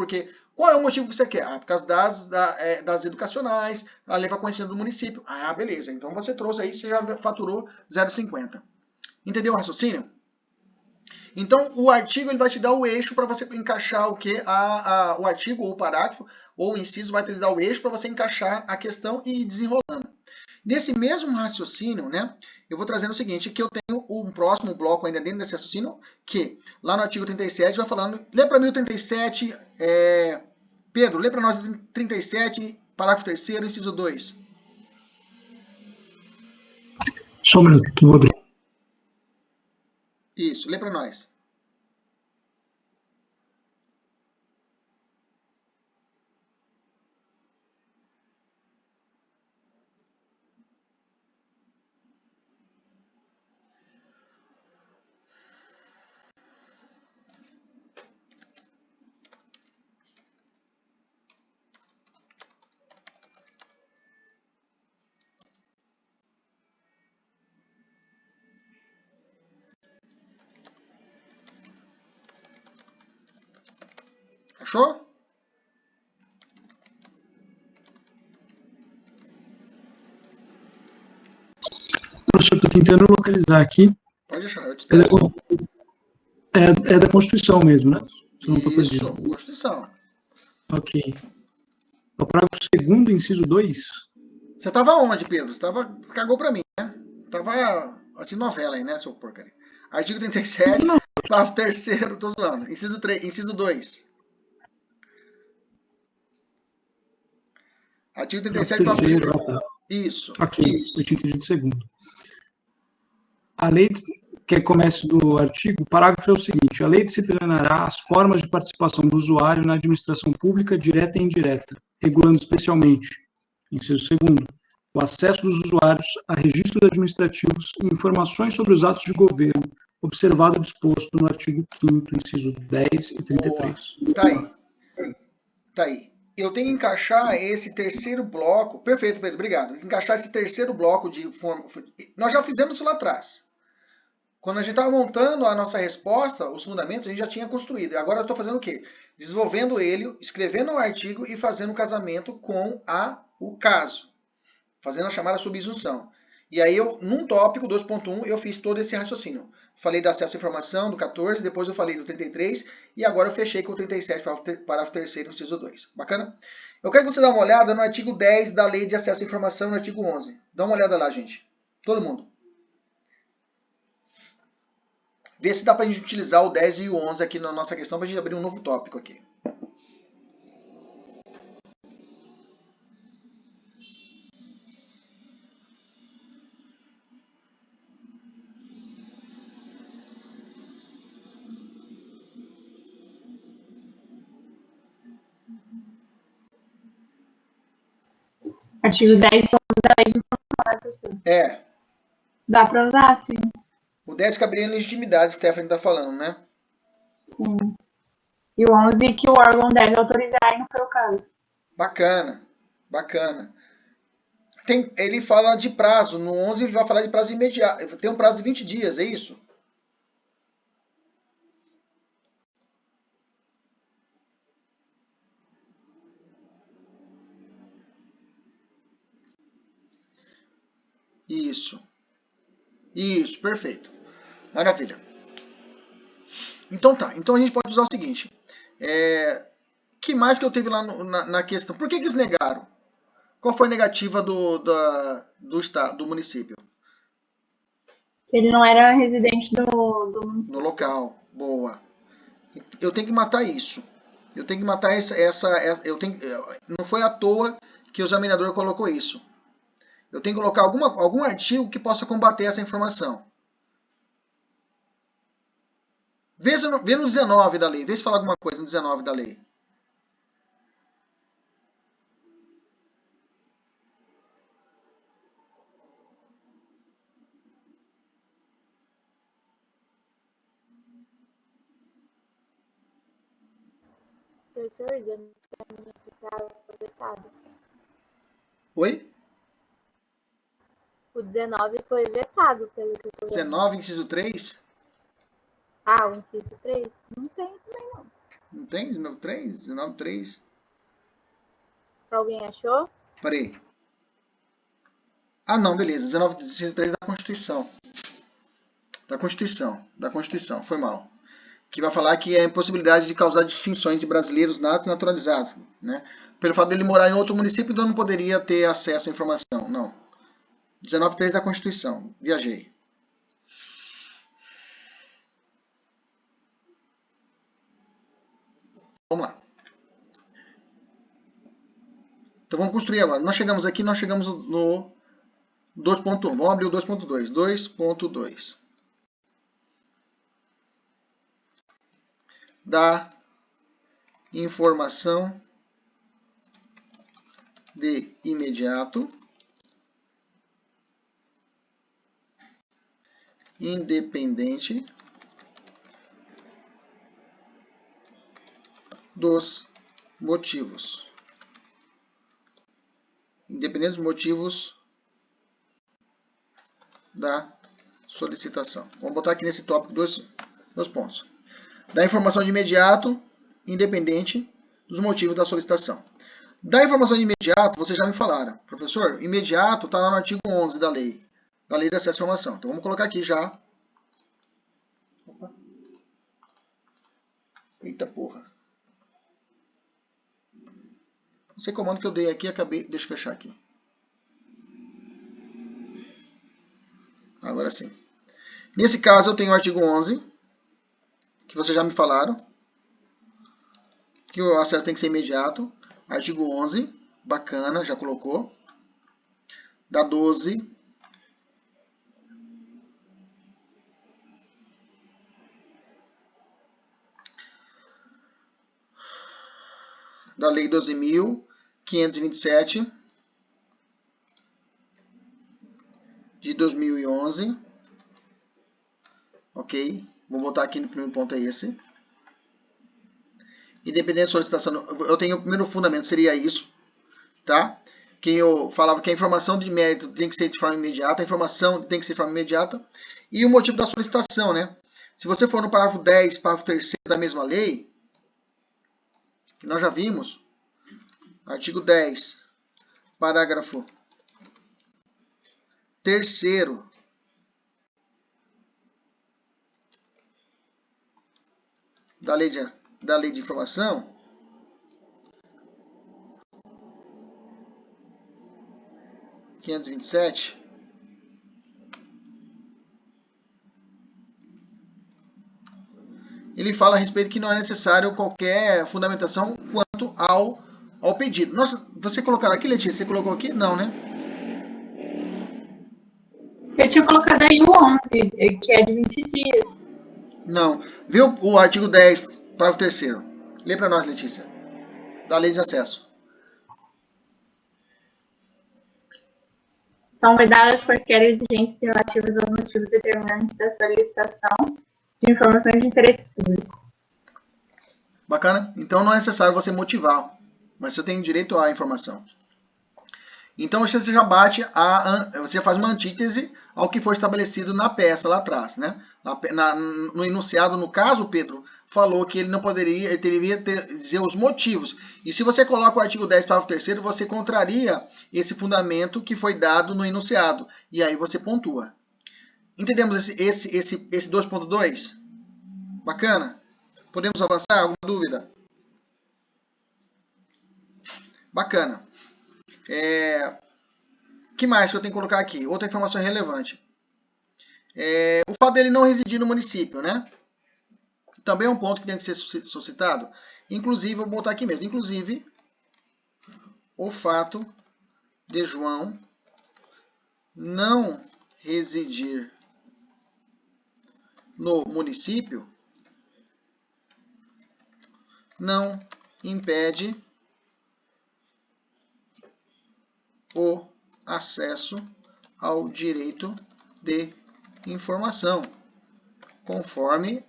qual é o motivo que você quer? Por causa das educacionais, a lei vai conhecendo do município. Beleza. Então você trouxe aí, você já faturou 0,50. Entendeu o raciocínio? Então, o artigo ele vai te dar o eixo para você encaixar o quê? O artigo, ou o parágrafo, ou o inciso vai te dar o eixo para você encaixar a questão e ir desenrolando. Nesse mesmo raciocínio, né, eu vou trazendo o seguinte, que eu tenho um próximo bloco ainda dentro desse raciocínio, que lá no artigo 37 vai falando, lê para mim o 37, Pedro, lê para nós o 37, parágrafo 3º, inciso 2. Só um minuto, vou abrir. Isso, lê para nós. Achou? Professor, estou tentando localizar aqui. Pode deixar, eu te espero. É da Constituição mesmo, né? Se eu não estou Isso, perdido. Constituição. Ok. É o parágrafo 2º, inciso 2. Você tava onde, Pedro? Você cagou pra mim, né? Tava assim, novela aí, né, seu porcaria? Artigo 37, parágrafo 3º, tô zoando. Inciso 3, inciso 2. Artigo 37, parágrafo 3º. Isso. Ok, eu tinha entendido segundo. A lei, que comece do artigo, o parágrafo é o seguinte: a lei disciplinará as formas de participação do usuário na administração pública direta e indireta, regulando especialmente, inciso 2º, o acesso dos usuários a registros administrativos e informações sobre os atos de governo, observado o disposto no artigo 5º, inciso 10 e 33. Boa. Tá aí. Tá aí. Eu tenho que encaixar esse terceiro bloco. Perfeito, Pedro, obrigado. Encaixar esse terceiro bloco de forma. Nós já fizemos isso lá atrás. Quando a gente estava montando a nossa resposta, os fundamentos, a gente já tinha construído. Agora eu estou fazendo o quê? Desenvolvendo ele, escrevendo um artigo e fazendo um casamento com o caso. Fazendo a chamada subsunção. E aí, num tópico 2.1, eu fiz todo esse raciocínio. Falei do acesso à informação, do 14, depois eu falei do 33, e agora eu fechei com o 37, parágrafo 3º, inciso 2. Bacana? Eu quero que você dê uma olhada no artigo 10 da Lei de Acesso à Informação, no artigo 11. Dá uma olhada lá, gente. Todo mundo. Vê se dá para a gente utilizar o 10 e o 11 aqui na nossa questão, para a gente abrir um novo tópico aqui. Artigo 10 da lei de informação, professor. É. Dá para usar, sim. O 10 caberia em legitimidade, Stephanie está falando, né? Sim. E o 11 que o órgão deve autorizar e não foi o caso. Bacana, bacana. Ele fala de prazo, no 11 ele vai falar de prazo imediato. Tem um prazo de 20 dias, é isso? Isso, perfeito. Maravilha. Então tá, então a gente pode usar o seguinte. Que mais que eu teve lá na questão? Por que eles negaram? Qual foi a negativa do estado, do município? Ele não era residente do município. No local. Boa. Eu tenho que matar isso. Eu tenho que matar não foi à toa que o examinador colocou isso. Eu tenho que colocar algum artigo que possa combater essa informação. Vê no 19 da lei. Vê se fala alguma coisa no 19 da lei. Professor, foi vetado. Oi? O 19 foi vetado, pelo que eu tô vendo. 19, inciso 3? Ah, o inciso 3? Não tem também, não. Não tem? 19, 3? 19, 3? Alguém achou? Peraí. Ah, não, beleza. 19, inciso 3 da Constituição. Da Constituição. Foi mal. Que vai falar que é a impossibilidade de causar distinções de brasileiros natos e naturalizados, né? Pelo fato dele morar em outro município, então não poderia ter acesso à informação. Não. 19.3 da Constituição. Viajei. Vamos lá. Então vamos construir agora. Nós chegamos aqui, nós chegamos no 2.1. Vamos abrir o 2.2. 2.2. Da informação de imediato, independente dos motivos. Independente dos motivos da solicitação. Vamos botar aqui nesse tópico dois pontos. Da informação de imediato, independente dos motivos da solicitação. Da informação de imediato, vocês já me falaram. Professor, imediato está lá no artigo 11 da lei de acesso à informação. Então, vamos colocar aqui já. Opa. Eita porra. Não sei comando que eu dei aqui, acabei. Deixa eu fechar aqui. Agora sim. Nesse caso, eu tenho o artigo 11, que vocês já me falaram, que o acesso tem que ser imediato. Artigo 11, bacana, já colocou. Da 12. Da Lei 12.527 de 2011. Ok? Vou botar aqui no primeiro ponto, é esse. Independente de solicitação, eu tenho o primeiro fundamento, seria isso, tá? Que eu falava que a informação de mérito tem que ser de forma imediata, a informação tem que ser de forma imediata, e o motivo da solicitação, né? Se você for no parágrafo 10, parágrafo 3º da mesma lei, que nós já vimos, artigo 10, parágrafo 3º, da lei de informação, (527), ele fala a respeito que não é necessário qualquer fundamentação quanto ao pedido. Nossa, você colocaram aqui, Letícia? Você colocou aqui? Não, né? Eu tinha colocado aí o 11, que é de 20 dias. Não. Viu o artigo 10, parágrafo 3º? Lê para nós, Letícia. Da lei de acesso. São vedadas quaisquer exigências relativas aos motivos determinantes da solicitação de informações de interesse público. Bacana? Então não é necessário você motivar, mas você tem direito à informação. Então você já bate, você já faz uma antítese ao que foi estabelecido na peça lá atrás, né? No enunciado, no caso, Pedro falou que ele não poderia, ele deveria dizer os motivos. E se você coloca o artigo 10, parágrafo 3º, você contraria esse fundamento que foi dado no enunciado. E aí você pontua. Entendemos esse 2.2? Bacana? Podemos avançar? Alguma dúvida? Bacana. Que mais que eu tenho que colocar aqui? Outra informação relevante. O fato dele não residir no município, né? Também é um ponto que tem que ser suscitado. Inclusive, vou botar aqui mesmo. Inclusive, o fato de João não residir no município não impede o acesso ao direito de informação, conforme...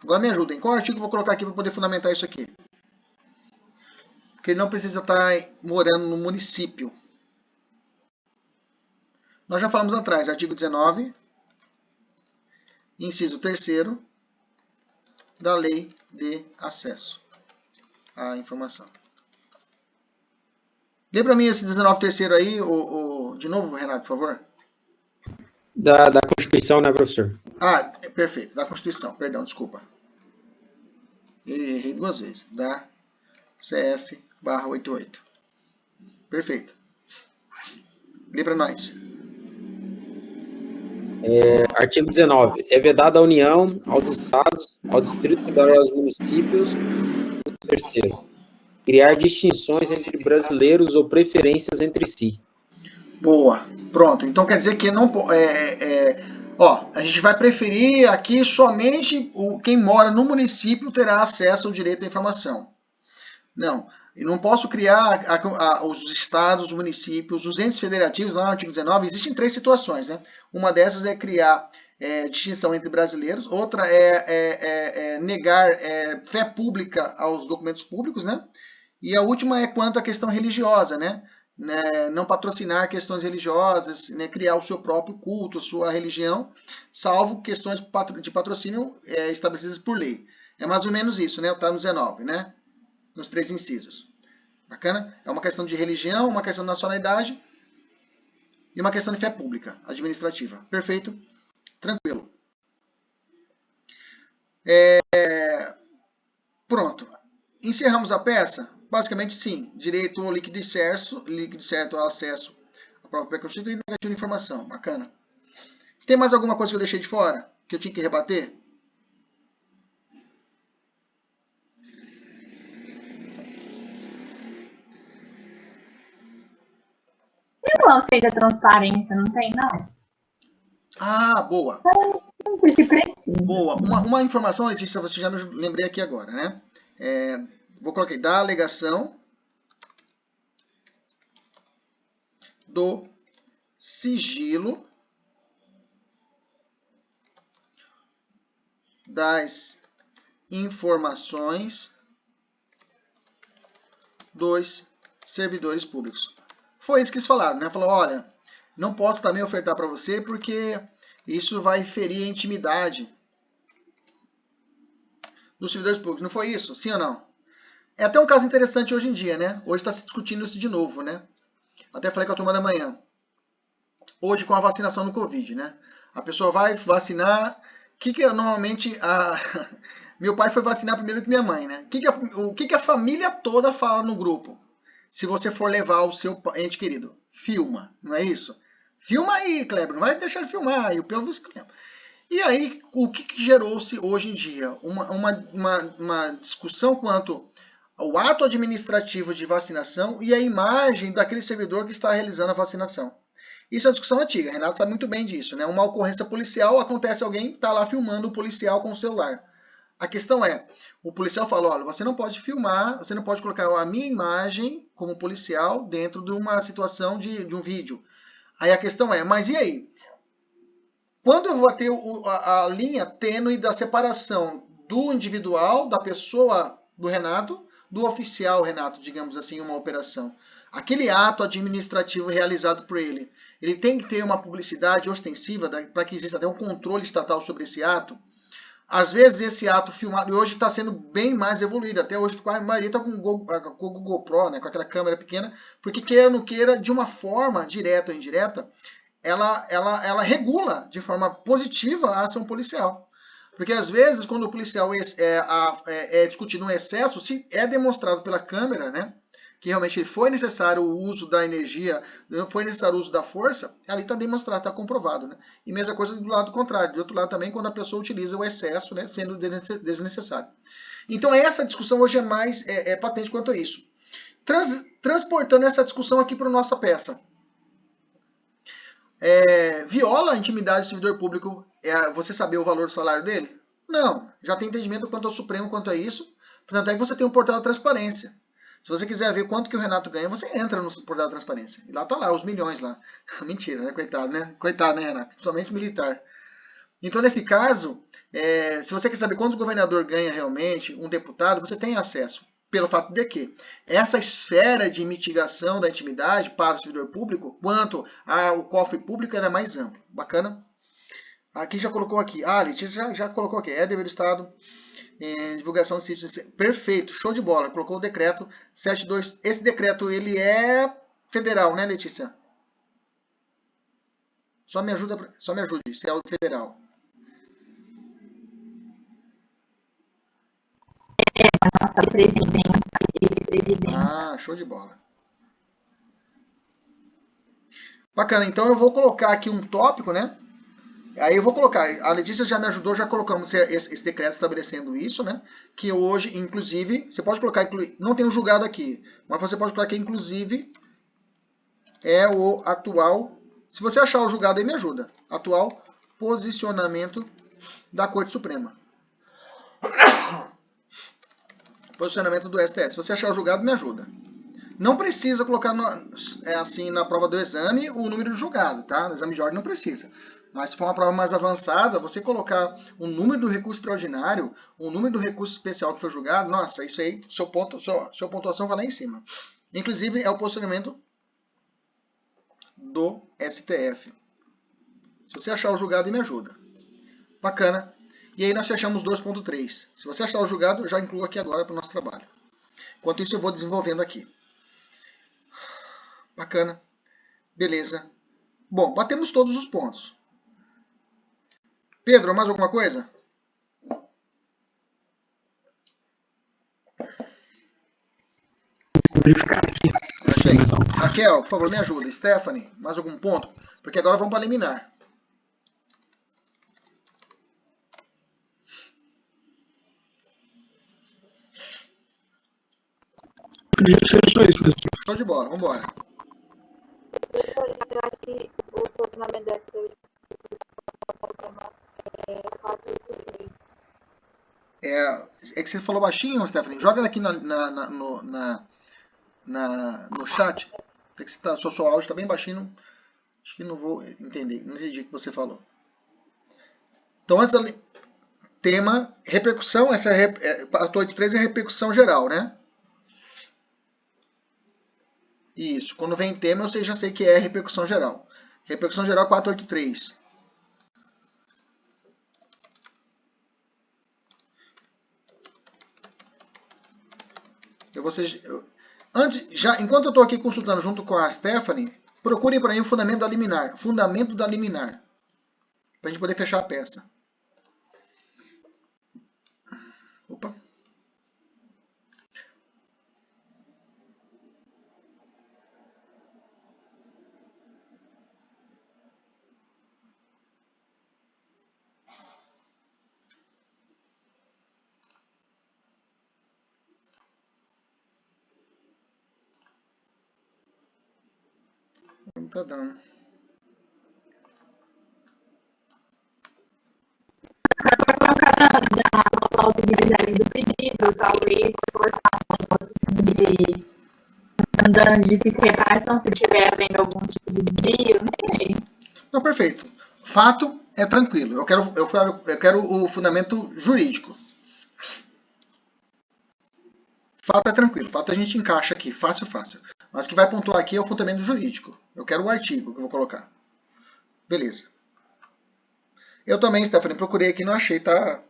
Agora me ajudem. Qual artigo eu vou colocar aqui para poder fundamentar isso aqui? Porque ele não precisa estar morando no município. Nós já falamos atrás, artigo 19, inciso 3º, da Lei de Acesso à Informação. Lê para mim esse 19.3º aí, de novo, Renato, por favor. Da Constituição, né, professor? Perfeito, da Constituição, perdão, desculpa. Errei 2 vezes. Da CF/88. Perfeito. Lê para nós. Artigo 19. É vedada à União, aos Estados, ao Distrito Federal e aos municípios. Terceiro. Criar distinções entre brasileiros ou preferências entre si. Boa. Pronto. Então quer dizer que não... a gente vai preferir aqui somente quem mora no município terá acesso ao direito à informação. Não. Eu não posso criar os estados, os municípios, os entes federativos, lá no artigo 19, existem 3 situações, né? Uma dessas é criar distinção entre brasileiros, outra é negar fé pública aos documentos públicos, né? E a última é quanto à questão religiosa, né? Não patrocinar questões religiosas, né? Criar o seu próprio culto, a sua religião, salvo questões de patrocínio estabelecidas por lei. É mais ou menos isso, né? Está no 19, né? nos 3 incisos. Bacana? É uma questão de religião, uma questão de nacionalidade e uma questão de fé pública, administrativa. Perfeito? Tranquilo. Pronto. Encerramos a peça? Basicamente, sim. Direito líquido e certo ao acesso à prova pré-constituída e negativo de informação. Bacana. Tem mais alguma coisa que eu deixei de fora? Que eu tinha que rebater? Tem um lance aí da transparência, não tem, não? Ah, boa. Não sei se precisa. Boa. Uma informação, Letícia, você já me lembrei aqui agora, né? Vou colocar aí, da alegação do sigilo das informações dos servidores públicos. Foi isso que eles falaram, né? Falou, olha, não posso também ofertar para você porque isso vai ferir a intimidade dos servidores públicos. Não foi isso? Sim ou não? É até um caso interessante hoje em dia, né? Hoje está se discutindo isso de novo, né? Até falei com a turma da manhã. Hoje com a vacinação do Covid, né? A pessoa vai vacinar. O que normalmente meu pai foi vacinar primeiro que minha mãe, né? O que a família toda fala no grupo? Se você for levar o seu ente querido, filma, não é isso? Filma aí, Kleber, não vai deixar de filmar. E o povo escreve. E aí, o que gerou-se hoje em dia? Uma discussão quanto ao ato administrativo de vacinação e a imagem daquele servidor que está realizando a vacinação. Isso é uma discussão antiga, Renato sabe muito bem disso, né? Uma ocorrência policial, acontece alguém está lá filmando o policial com o celular. A questão é, o policial fala, olha, você não pode filmar, você não pode colocar a minha imagem como policial dentro de uma situação de um vídeo. Aí a questão é, mas e aí? Quando eu vou ter a linha tênue da separação do individual, da pessoa do Renato, do oficial Renato, digamos assim, uma operação. Aquele ato administrativo realizado por ele, ele tem que ter uma publicidade ostensiva para que exista até um controle estatal sobre esse ato. Às vezes esse ato filmado, e hoje está sendo bem mais evoluído, até hoje a maioria está com o GoPro, né, com aquela câmera pequena, porque queira ou não queira, de uma forma direta ou indireta, ela regula de forma positiva a ação policial. Porque às vezes, quando o policial é discutido um excesso, se é demonstrado pela câmera, né, que realmente foi necessário o uso da energia, foi necessário o uso da força, ali está demonstrado, está comprovado. Né? E mesma coisa do lado contrário, do outro lado também, quando a pessoa utiliza o excesso, né, sendo desnecessário. Então essa discussão hoje é mais patente quanto a isso. Transportando essa discussão aqui para a nossa peça. Viola a intimidade do servidor público você saber o valor do salário dele? Não. Já tem entendimento quanto ao Supremo quanto a isso. Portanto, aí você tem um portal de transparência. Se você quiser ver quanto que o Renato ganha, você entra no portal de transparência. E lá tá lá, os milhões lá. Mentira, né? Coitado, né? Coitado, né, Renato? Principalmente militar. Então, nesse caso, se você quer saber quanto o governador ganha realmente, um deputado, você tem acesso. Pelo fato de que essa esfera de mitigação da intimidade para o servidor público, quanto ao cofre público, era mais amplo. Bacana? Aqui já colocou aqui. Ah, Letícia já colocou aqui. É dever do Estado, divulgação de sítios. Perfeito, show de bola. Colocou o decreto 72. Esse decreto, ele é federal, né, Letícia? Só me ajude, se é o federal. Nossa vice-presidente. Ah, show de bola. Bacana, então eu vou colocar aqui um tópico, né? Aí eu vou colocar, a Letícia já me ajudou, já colocamos esse decreto estabelecendo isso, né? Que hoje, inclusive, você pode colocar, não tem um julgado aqui, mas você pode colocar que, inclusive, é o atual, se você achar o julgado aí, me ajuda, atual posicionamento da Corte Suprema. Posicionamento do STF. Se você achar o julgado, me ajuda. Não precisa colocar assim na prova do exame o número do julgado, tá? No exame de ordem não precisa. Mas se for uma prova mais avançada, você colocar o número do recurso extraordinário, o número do recurso especial que foi julgado, nossa, isso aí, sua pontuação vai lá em cima. Inclusive, é o posicionamento do STF. Se você achar o julgado, me ajuda. Bacana. E aí nós fechamos 2.3. Se você achar o julgado, já incluo aqui agora para o nosso trabalho. Enquanto isso, eu vou desenvolvendo aqui. Bacana. Beleza. Bom, batemos todos os pontos. Pedro, mais alguma coisa? Vou verificar aqui. Achei. Raquel, por favor, me ajuda. Stephanie, mais algum ponto? Porque agora vamos para liminar. Acredito que seja só isso, professor. Show de bola, vamos embora. Eu acho que o posicionamento dessa teoria é 483. É que você falou baixinho, Stephanie. Joga aqui no chat. É que seu áudio está bem baixinho. Acho que não vou entender. Não entendi o que você falou. Então, antes da tema, repercussão. Essa a 483 é repercussão geral, né? Isso. Quando vem tema, eu já sei que é repercussão geral. Repercussão geral 483. Enquanto eu estou aqui consultando junto com a Stephanie, procurem para mim o fundamento da liminar. Fundamento da liminar. Para a gente poder fechar a peça. Opa. Não tá dando. Para colocar na plausibilidade do pedido, talvez colocar um negócio assim de andando de difícil reparação, se estiver havendo algum tipo de desvio, não sei. Não, perfeito. Fato é tranquilo. Eu quero o fundamento jurídico. Fato é tranquilo. Fato a gente encaixa aqui, fácil. Mas o que vai pontuar aqui é o fundamento jurídico. Eu quero o artigo que eu vou colocar. Beleza. Eu também, Stephanie, procurei aqui, não achei, tá?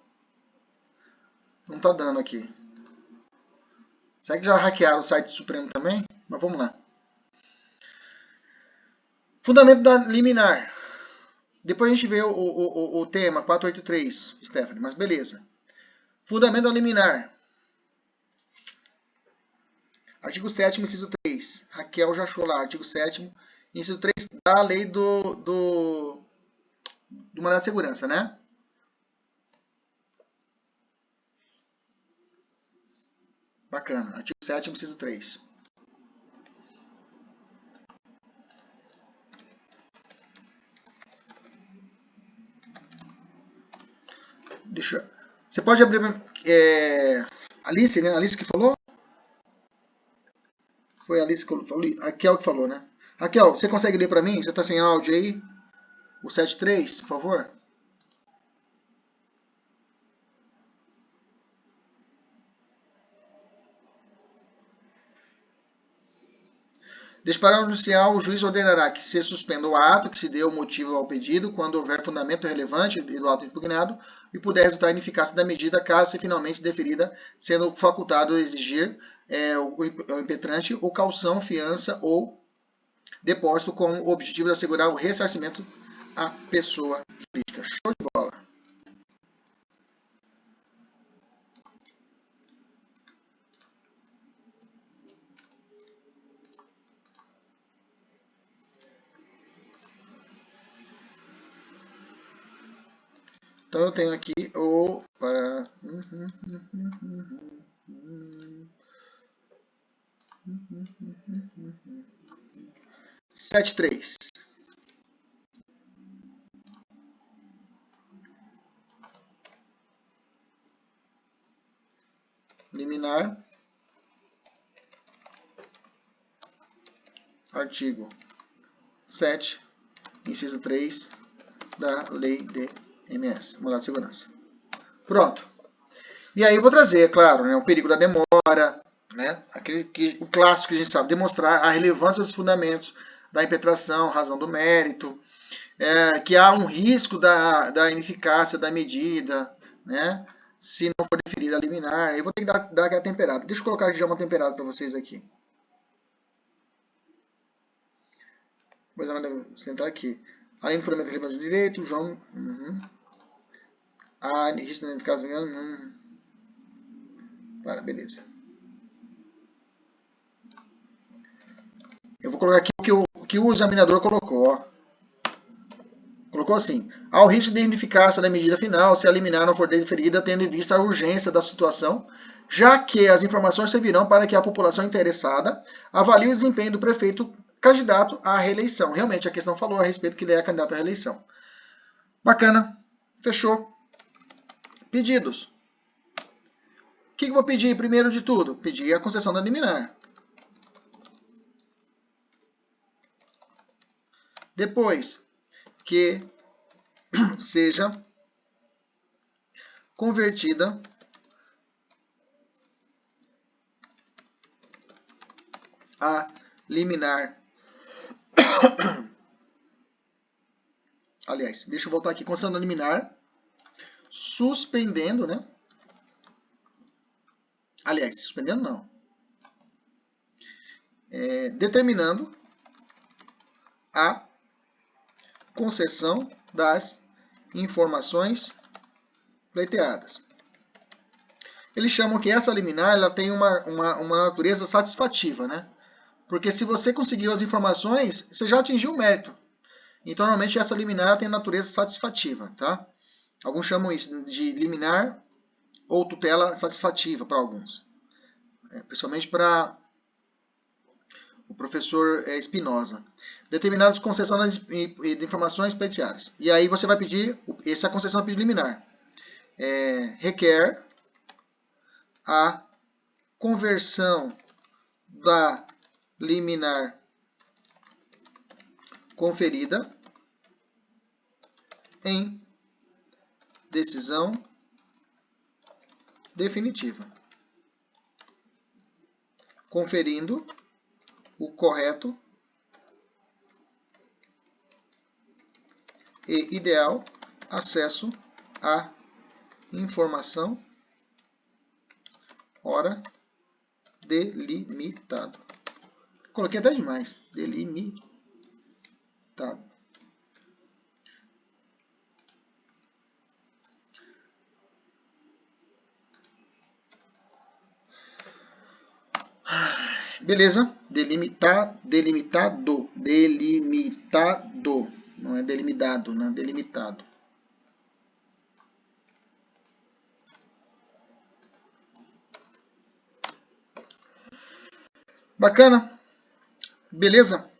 Não tá dando aqui. Será que já hackearam o site Supremo também? Mas vamos lá. Fundamento da liminar. Depois a gente vê o tema 483, Stephanie, mas beleza. Fundamento da liminar. Artigo 7º, inciso 3. Raquel já achou lá. Artigo 7º, inciso 3 da lei do mandado de segurança, né? Bacana. Artigo 7º, inciso 3. Você pode abrir... Alice, né? Alice que falou? Foi a Alice que falou. Raquel que falou, né? Raquel, você consegue ler para mim? Você está sem áudio aí? O 7.3, por favor. Desde para anunciar, o juiz ordenará que se suspenda o ato, que se dê o motivo ao pedido, quando houver fundamento relevante do ato impugnado e puder resultar ineficácia da medida, caso seja finalmente deferida, sendo facultado a exigir o impetrante ou caução, fiança ou depósito com o objetivo de assegurar o ressarcimento à pessoa jurídica. Show de bola. Então eu tenho aqui o 7.3. Liminar. Artigo 7, inciso 3 da Lei de MS, mandado de segurança. Pronto. E aí eu vou trazer, é claro, né, o perigo da demora, né, o clássico que a gente sabe, demonstrar a relevância dos fundamentos da impetração, razão do mérito, que há um risco da ineficácia da medida, né, se não for deferida a liminar. Eu vou ter que dar aquela temperada. Deixa eu colocar aqui já uma temperada para vocês aqui. Vou sentar aqui. Além do fundamento relevante do direito, João... registro de caso... Para, beleza. Eu vou colocar aqui o que o examinador colocou, ó. Colocou assim: ao risco de ineficácia da medida final, se a liminar não for deferida, tendo em vista a urgência da situação, já que as informações servirão para que a população interessada avalie o desempenho do prefeito candidato à reeleição. Realmente, a questão falou a respeito que ele é candidato à reeleição. Bacana. Fechou. Pedidos. O que eu vou pedir primeiro de tudo? Pedir a concessão da liminar. Depois, que seja convertida a liminar. Aliás, deixa eu voltar aqui. Concessão da liminar, suspendendo, né? Aliás, suspendendo não. Determinando a concessão das informações pleiteadas. Eles chamam que essa liminar ela tem uma natureza satisfativa, né? Porque se você conseguiu as informações, você já atingiu o mérito. Então, normalmente, essa liminar tem natureza satisfativa, tá? Alguns chamam isso de liminar ou tutela satisfativa para alguns. Principalmente para o professor Espinosa. Determinadas concessões de informações pleiteadas. E aí você vai pedir, essa concessão é pedido liminar. Requer a conversão da liminar conferida em decisão definitiva, conferindo o correto e ideal acesso à informação ora delimitado. Coloquei até demais. Delimitado. Beleza? Delimitado. Não é delimitado, não é delimitado. Bacana? Beleza?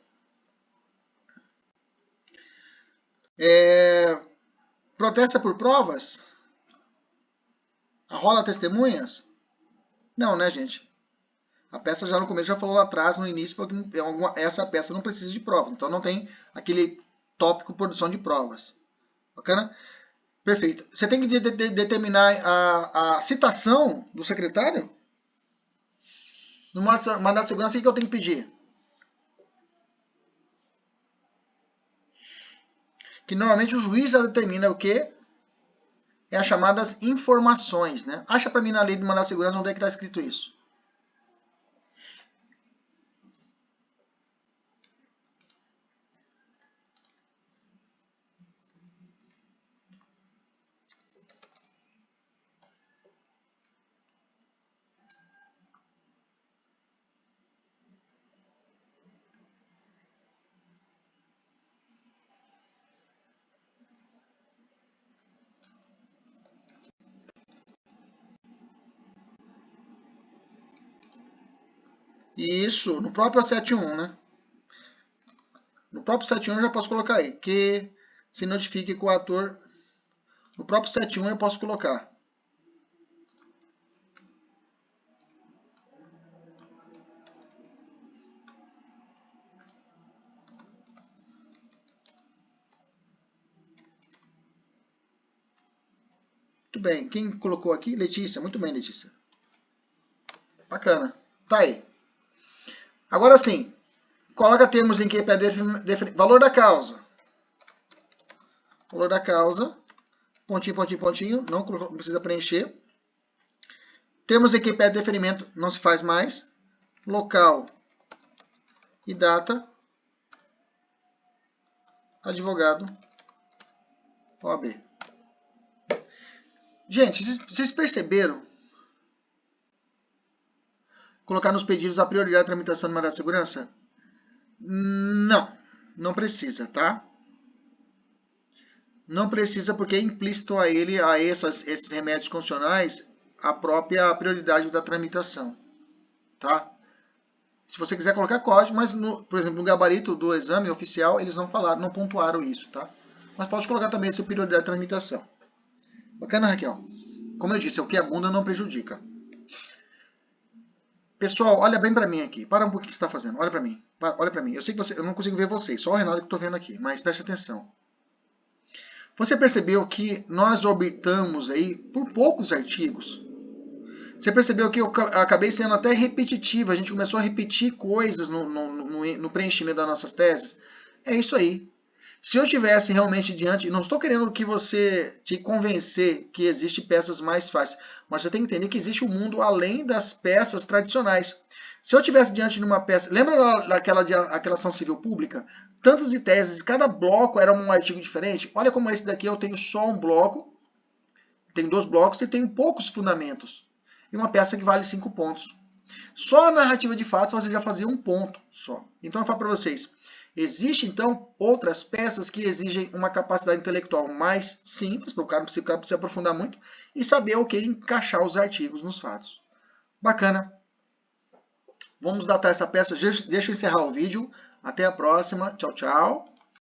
Protesta por provas? Arrola testemunhas? Não, né, gente? A peça já no começo já falou lá atrás, no início, porque essa peça não precisa de prova. Então não tem aquele tópico produção de provas. Bacana? Perfeito. Você tem que determinar a citação do secretário? No mandato de segurança, o que eu tenho que pedir? Que normalmente o juiz já determina o quê? É as chamadas informações, né? Acha para mim na lei de mandato de segurança onde é que está escrito isso. Isso, no próprio 71, né? No próprio 71 eu já posso colocar aí. Que se notifique que o ator... No próprio 71 eu posso colocar. Muito bem. Quem colocou aqui? Letícia. Muito bem, Letícia. Bacana. Tá aí. Agora sim. Coloca termos em que pede valor da causa. Valor da causa. Pontinho, pontinho, pontinho. Não precisa preencher. Temos aqui pede de deferimento, não se faz mais. Local e data. Advogado OAB. Gente, vocês perceberam? Colocar nos pedidos a prioridade da tramitação do mandado de segurança? Não precisa, tá? Não precisa porque é implícito a ele, a esses remédios constitucionais, a própria prioridade da tramitação, tá? Se você quiser colocar código, mas, por exemplo, no gabarito do exame oficial, eles não falaram, não pontuaram isso, tá? Mas pode colocar também essa prioridade de tramitação. Bacana, Raquel? Como eu disse, o que é bunda não prejudica. Pessoal, olha bem para mim aqui. Para um pouquinho o que você está fazendo. Olha para mim. Olha para mim. Eu sei que eu não consigo ver vocês, só o Renato que estou vendo aqui, mas preste atenção. Você percebeu que nós orbitamos aí por poucos artigos? Você percebeu que eu acabei sendo até repetitivo, a gente começou a repetir coisas no preenchimento das nossas teses? É isso aí. Se eu tivesse realmente diante, não estou querendo que você te convencer que existem peças mais fáceis, mas você tem que entender que existe um mundo além das peças tradicionais. Se eu tivesse diante de uma peça, lembra daquela ação civil pública? Tantas e teses, cada bloco era um artigo diferente. Olha como esse daqui eu tenho só um bloco, tenho 2 blocos e tenho poucos fundamentos. E uma peça que vale 5 pontos. Só a narrativa de fatos você já fazia 1 ponto só. Então eu falo para vocês, existem então outras peças que exigem uma capacidade intelectual mais simples, para o cara não precisa aprofundar muito, e saber o que encaixar os artigos nos fatos. Bacana. Vamos datar essa peça. Deixa eu encerrar o vídeo. Até a próxima. Tchau, tchau.